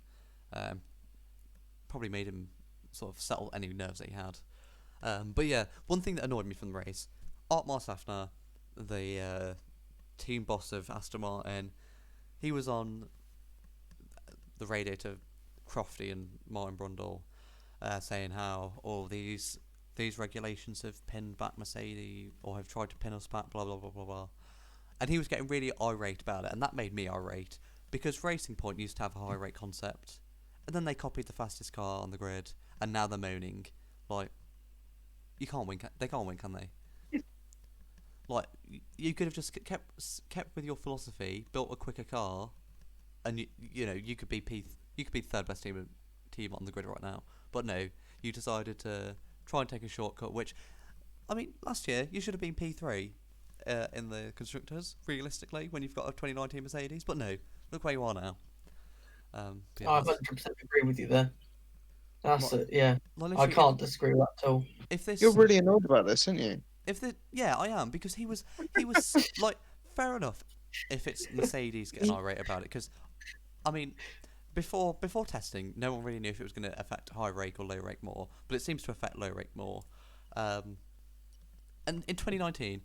Probably made him sort of settle any nerves that he had. But yeah, one thing that annoyed me from the race, Otmar Safnauer, the team boss of Aston Martin, he was on the radio to Crofty and Martin Brundle, saying how all these regulations have pinned back Mercedes, or have tried to pin us back, blah blah blah blah blah. And he was getting really irate about it, and that made me irate, because Racing Point used to have a high rate concept, and then they copied the fastest car on the grid, and now they're moaning you can't win. They can't win, can they? You could have just kept with your philosophy, built a quicker car, and you could be the third best team on the grid right now. But no, you decided to try and take a shortcut. Which, last year you should have been P3 in the constructors, realistically, when you've got a 2019 Mercedes. But no, look where you are now. Yeah, I 100% agree with you there. That's it. Yeah, I can't disagree with that at all. You're really annoyed about this, aren't you? Yeah, I am, because he was fair enough if it's Mercedes getting irate about it, because before testing, no one really knew if it was going to affect high rake or low rake more, but it seems to affect low rake more. And in 2019,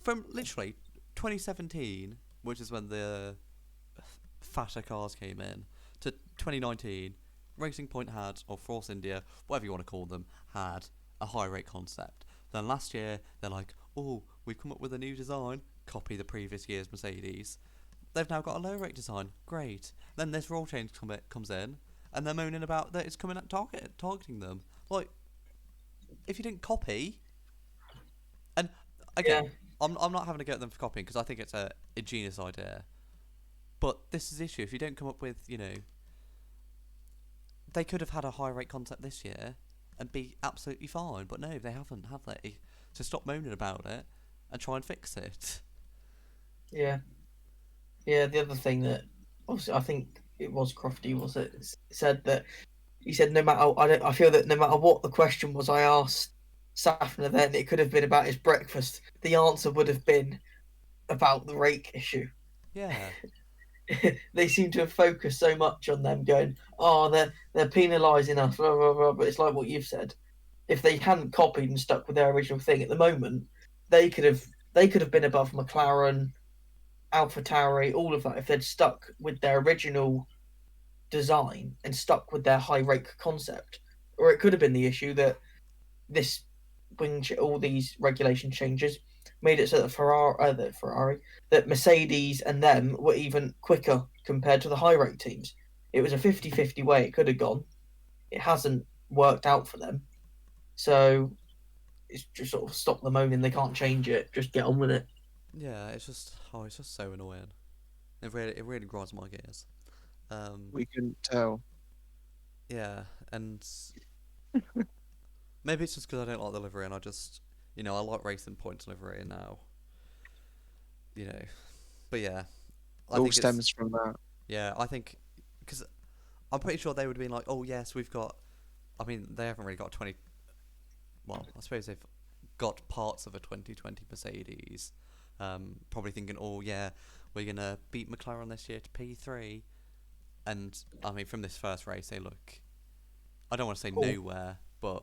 from literally 2017, which is when the fatter cars came in, to 2019, Racing Point had, or Force India, whatever you want to call them, had a high rate concept. Then last year, they're like, oh, we've come up with a new design, copy the previous year's Mercedes. They've now got a low rate design, great. Then this rule change comes in, and they're moaning about that it's coming at targeting them. If you didn't copy, and again, I'm not having to go at them for copying, because I think it's a ingenious idea. But this is the issue. If you don't come up with, they could have had a high rate concept this year and be absolutely fine, but no, they haven't, have they? So stop moaning about it and try and fix it. Yeah. The other thing that, obviously, I think it was Crofty, was it? He said I feel that no matter what the question was I asked Safnauer, then it could have been about his breakfast, the answer would have been about the rake issue. Yeah. They seem to have focused so much on them going, oh, they're penalising us, blah, blah, blah. But it's like what you've said. If they hadn't copied and stuck with their original thing at the moment, they could have been above McLaren, AlphaTauri, all of that, if they'd stuck with their original design and stuck with their high rake concept. Or it could have been the issue that all these regulation changes made it so that Mercedes and them were even quicker compared to the high rate teams. It was a 50-50 way it could have gone. It hasn't worked out for them. So it's just sort of stop the moaning, they can't change it, just get on with it. Yeah, it's just so annoying. It really grinds my gears. We can tell. Yeah, and maybe it's just because I don't like the livery, and I just, I like Racing Point livery now. But yeah, It all stems from that. Yeah, I think, because I'm pretty sure they would have been like, oh yes, we've got. They haven't really got 20. Well, I suppose they've got parts of a 2020 Mercedes. Probably thinking, oh yeah, we're gonna beat McLaren this year to P3, and from this first race they look. I don't want to say nowhere, but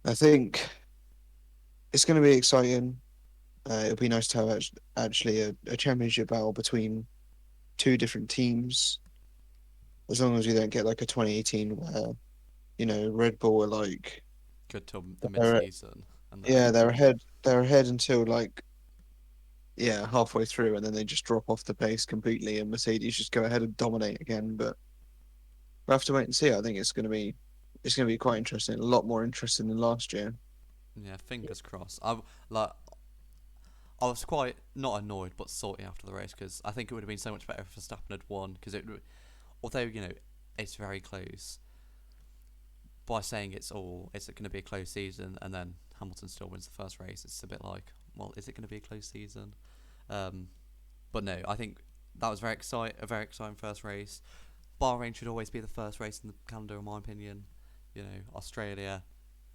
I think it's going to be exciting. It'll be nice to have actually a championship battle between two different teams. As long as we don't get like a 2018 where Red Bull are like Good till the they're, mid-season, and then yeah, they're ahead. They're ahead until like halfway through, and then they just drop off the pace completely, and Mercedes just go ahead and dominate again. But we'll have to wait and see. I think it's gonna be quite interesting. A lot more interesting than last year. yeah, fingers crossed. I was quite not annoyed but salty after the race because I think it would have been so much better if Verstappen had won because although it's very close. By saying it's going to be a close season and then Hamilton still wins the first race, it's a bit like, well, is it going to be a close season? But no, I think that was a very exciting first race. Bahrain should always be the first race in the calendar, in my opinion. Australia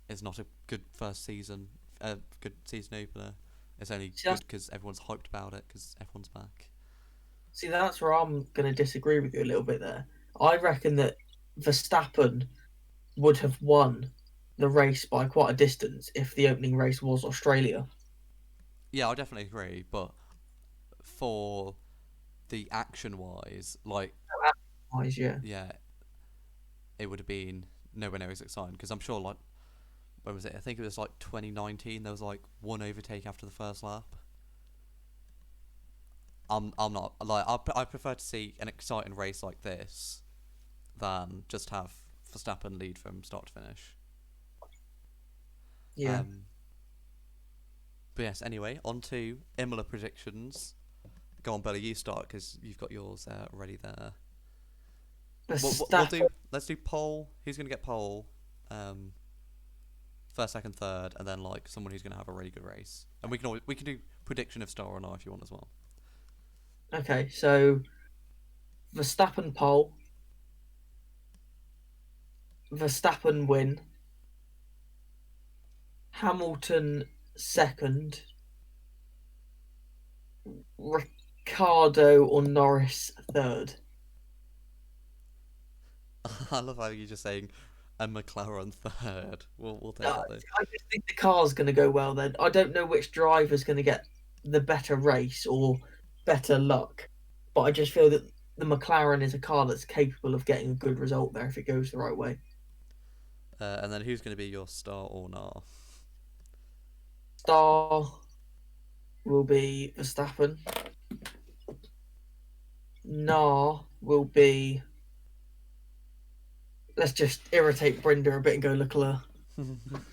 is not a good good season opener. It's only good because everyone's hyped about it because everyone's back. See, that's where I'm going to disagree with you a little bit there. I reckon that Verstappen would have won the race by quite a distance if the opening race was Australia. Yeah, I definitely agree, but for the action-wise, Yeah. it would have been nowhere near as exciting because I'm sure, like, when was it? I think it was like 2019. There was like one overtake after the first lap. I'm not like I prefer to see an exciting race like this than just have Verstappen lead from start to finish. Yeah. But yes, anyway, on to Imola predictions. Go on, Bella, you start because you've got yours ready there. Let's do pole. Who's gonna get pole? First, second, third, and then like someone who's gonna have a really good race. And we can do prediction of star or not if you want as well. Okay, so Verstappen pole, Verstappen win, Hamilton second, Ricardo or Norris third. I love how you're just saying a McLaren third. We'll take that though. I just think the car's going to go well then. I don't know which driver's going to get the better race or better luck, but I just feel that the McLaren is a car that's capable of getting a good result there if it goes the right way. And then who's going to be your star or not? Star will be Verstappen. Nar will be. Let's just irritate Brenda a bit and go Leclerc.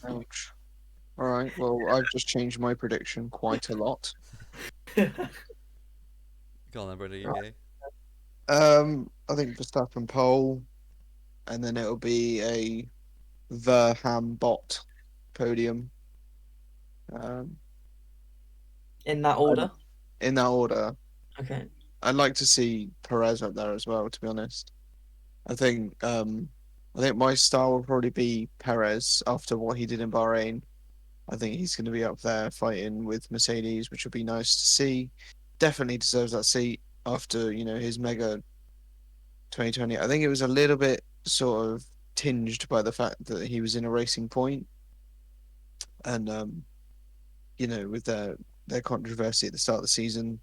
Ouch. All right. Well, I've just changed my prediction quite a lot. Go on then, Brenda, you go. I think Verstappen pole, and then it'll be a Verham bot podium. Um, In that order. in that order. Okay. I'd like to see Perez up there as well, to be honest. I think my star will probably be Perez after what he did in Bahrain. I think he's going to be up there fighting with Mercedes, which will be nice to see. Definitely deserves that seat after his mega 2020. I think it was a little bit sort of tinged by the fact that he was in a Racing Point, and with their controversy at the start of the season.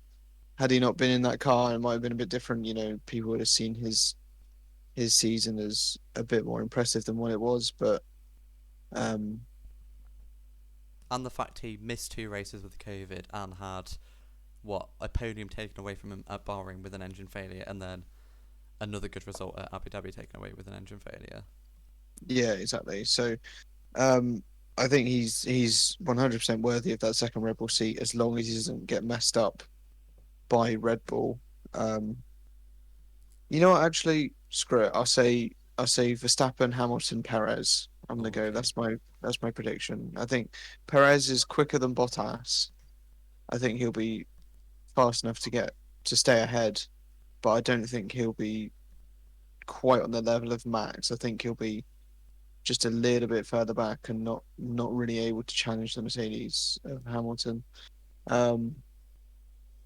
Had he not been in that car, it might have been a bit different. People would have seen his season as a bit more impressive than what it was. But and the fact he missed 2 races with COVID and had a podium taken away from him at Bahrain with an engine failure, and then another good result at Abu Dhabi taken away with an engine failure. Yeah, exactly. So I think he's 100% worthy of that second Red Bull seat as long as he doesn't get messed up by Red Bull. You know what? Actually, screw it. I'll say Verstappen, Hamilton, Perez. I'm gonna go. Okay. That's my prediction. I think Perez is quicker than Bottas. I think he'll be fast enough to stay ahead, but I don't think he'll be quite on the level of Max. I think he'll be just a little bit further back and not really able to challenge the Mercedes of Hamilton.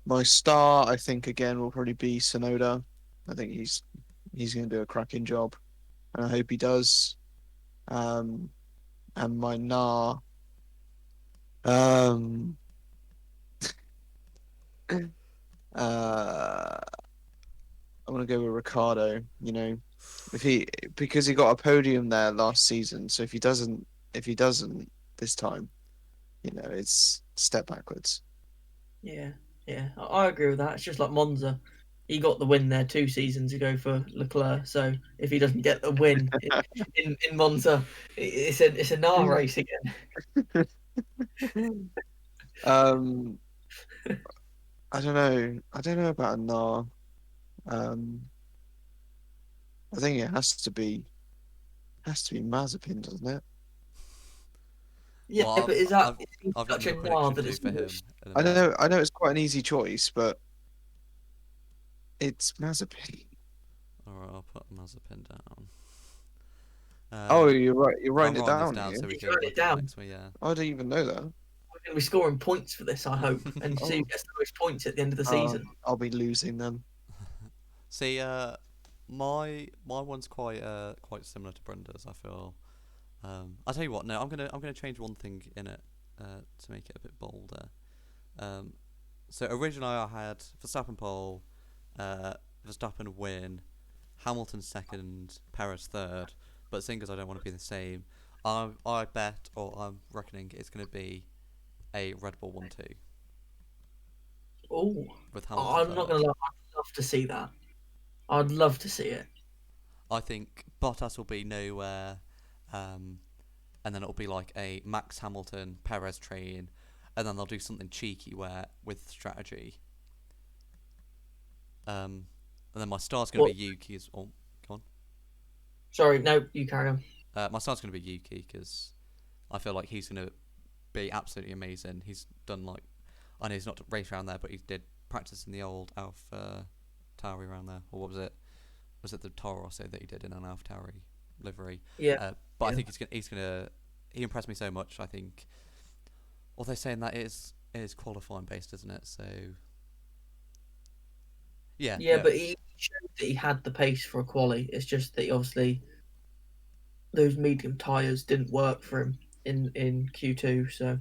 My star, I think, again will probably be Tsunoda. I think he's going to do a cracking job, and I hope he does. And my nah. Um. Uh. I'm gonna go with Ricardo. You know, because he got a podium there last season. So if he doesn't this time, you know, it's step backwards. Yeah, I agree with that. It's just like Monza. He got the win there 2 seasons ago for Leclerc. So if he doesn't get the win in Monza, it's a nah race again. Um. I don't know. I don't know about a nah. I think it has to be Mazepin, doesn't it? Yeah, Well, but is that I've got such a another nah prediction that too it's for him. In a I bit. know. I know it's quite an easy choice, but it's Mazepin. All right, I'll put Mazepin down. Oh, you're right. You're I'm writing it writing this down, down are so you? we You can wrote look it at it down. next week. Yeah. I didn't even know that. We're going to be scoring points for this, I hope, and see who Oh, gets the most points at the end of the season. I'll be losing then. See, my one's quite similar to Brenda's. I feel. I'll tell you what. No, I'm gonna change one thing in it to make it a bit bolder. So originally I had Verstappen pole, Verstappen win, Hamilton second, Perez third. But seeing as I don't want to be the same, I bet, or I'm reckoning it's going to be a Red Bull 1-2 Oh, with Hamilton I'm not third. going to lie. I'd love to see that. I'd love to see it. I think Bottas will be nowhere, and then it'll be like a Max Hamilton Perez train, and then they'll do something cheeky where with strategy. And then my star's going to be Yuki's. Oh, go on. Sorry, no, you carry on. My star's going to be Yuki because I feel like he's going to be absolutely amazing. He's done like, I know he's not raced around there, but he did practice in the old Alfa Tauri around there, or what was it? Was it the Toro Rosso that he did in an Alfa Tauri livery? Yeah. But I think he impressed me so much. I think, although saying that it is qualifying based, isn't it? So yeah. Yeah, No, but he showed that he had the pace for a quali. It's just that he obviously those medium tyres didn't work for him in Q2. So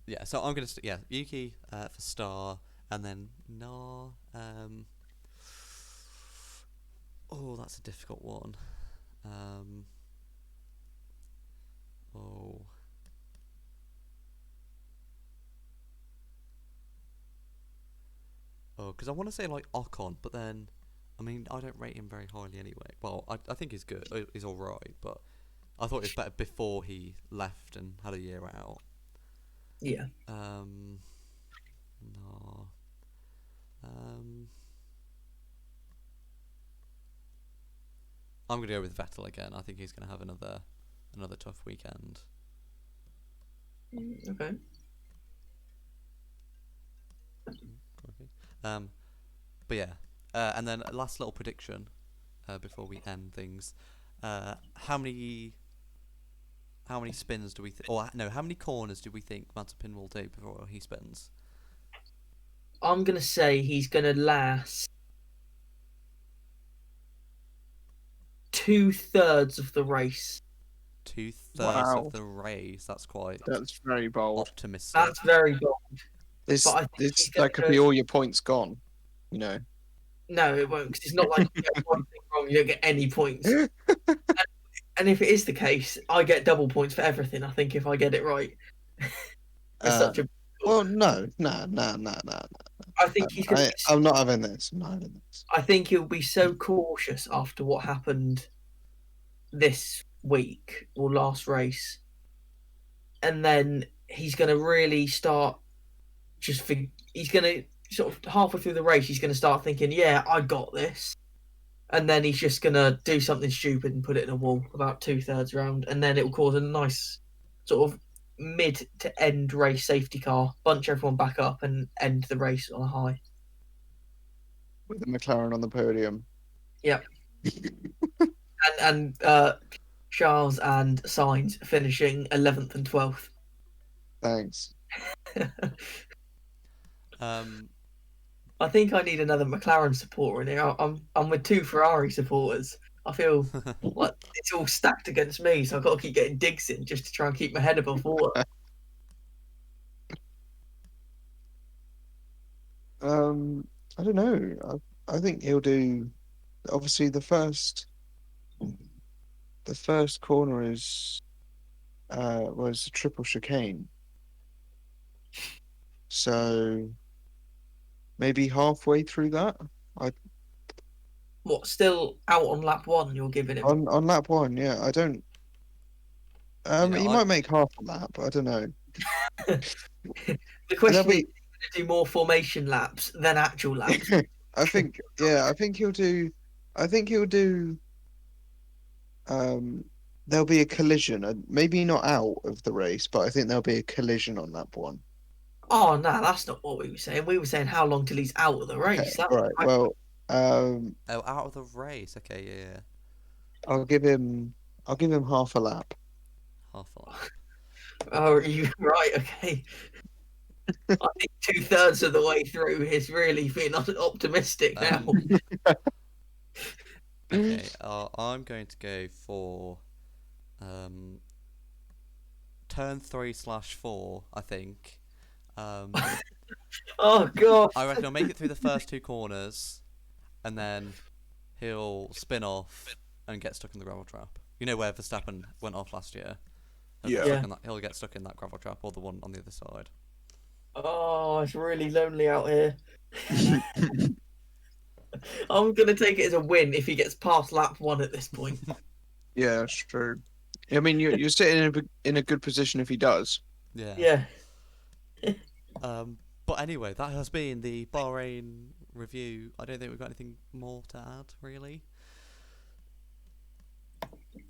yeah. So I'm gonna Yuki for star, and then Nar. Oh, that's a difficult one. Oh. Oh, because I want to say like Ocon, but then, I mean, I don't rate him very highly anyway. Well, I think he's good. He's all right, but I thought it was better before he left and had a year out. yeah, No. I'm gonna go with Vettel again. I think he's gonna have another tough weekend. okay. But yeah, and then last little prediction before we end things. How many spins do we or no? How many corners do we think Mazepin will do before he spins? I'm gonna say he's gonna last 2/3 of the race. 2/3 of Wow, the race. That's quite that's very bold. optimistic. That's very bold. But I think he's gonna That could go. be all your points gone. You know. No, it won't, because it's not like you get one thing wrong, you don't get any points. And if it is the case, I get double points for everything. I think if I get it right, it's such a. Well, no. I think he's gonna. I'm not having this. I'm not having this. I think he'll be so cautious after what happened this week or last race, and then he's gonna really start. He's gonna sort of halfway through the race, he's gonna start thinking, "Yeah, I got this." And then he's just gonna do something stupid and put it in a wall about 2/3 round, and then it will cause a nice sort of mid to end race safety car, bunch everyone back up, and end the race on a high. With the McLaren on the podium. Yep. and Charles and Sainz finishing 11th and 12th. Thanks. I think I need another McLaren supporter in here. I'm with 2 Ferrari supporters. I feel like it's all stacked against me, so I've got to keep getting digs in just to try and keep my head above water. I don't know. I think he'll do. Obviously, the first corner was a triple chicane, so maybe halfway through that. What, still out on lap 1 you're giving him? On lap one, yeah. I don't. Yeah, He might make half a lap. I don't know. The question There'll is, do more formation laps than actual laps? I think, yeah. I think he'll do. I think he'll do. There'll be a collision, and maybe not out of the race, but I think there'll be a collision on lap one. Oh, no, that's not what we were saying. We were saying how long till he's out of the Okay, race. That all right. Well, Oh, out of the race. Okay, yeah. I'll give him. I'll give him half a lap. Half a lap. Oh, are you right? Okay. I think 2/3 of the way through he's really been optimistic now. Okay, I'm going to go for turn 3/4. I think. Oh god. I reckon he'll make it through the first 2 corners, and then he'll spin off and get stuck in the gravel trap. You know where Verstappen went off last year? Yeah. He'll get stuck in that gravel trap, or the one on the other side. Oh, it's really lonely out here. I'm gonna take it as a win if he gets past lap 1 at this point. Yeah, that's true. I mean, you're sitting in a good position if he does. Yeah. Yeah. But anyway, that has been the Bahrain review. I don't think we've got anything more to add, really.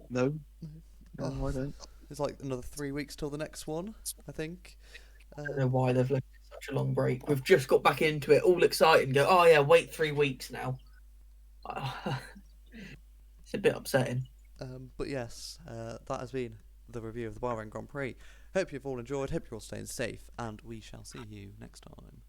No, I don't. It's like another 3 weeks till the next one, I think. I don't know why they've left such a long break. We've just got back into it, all excited, and go, oh yeah, wait 3 weeks now. It's a bit upsetting. But yes, that has been the review of the Bahrain Grand Prix. Hope you've all enjoyed, hope you're all staying safe, and we shall see you next time.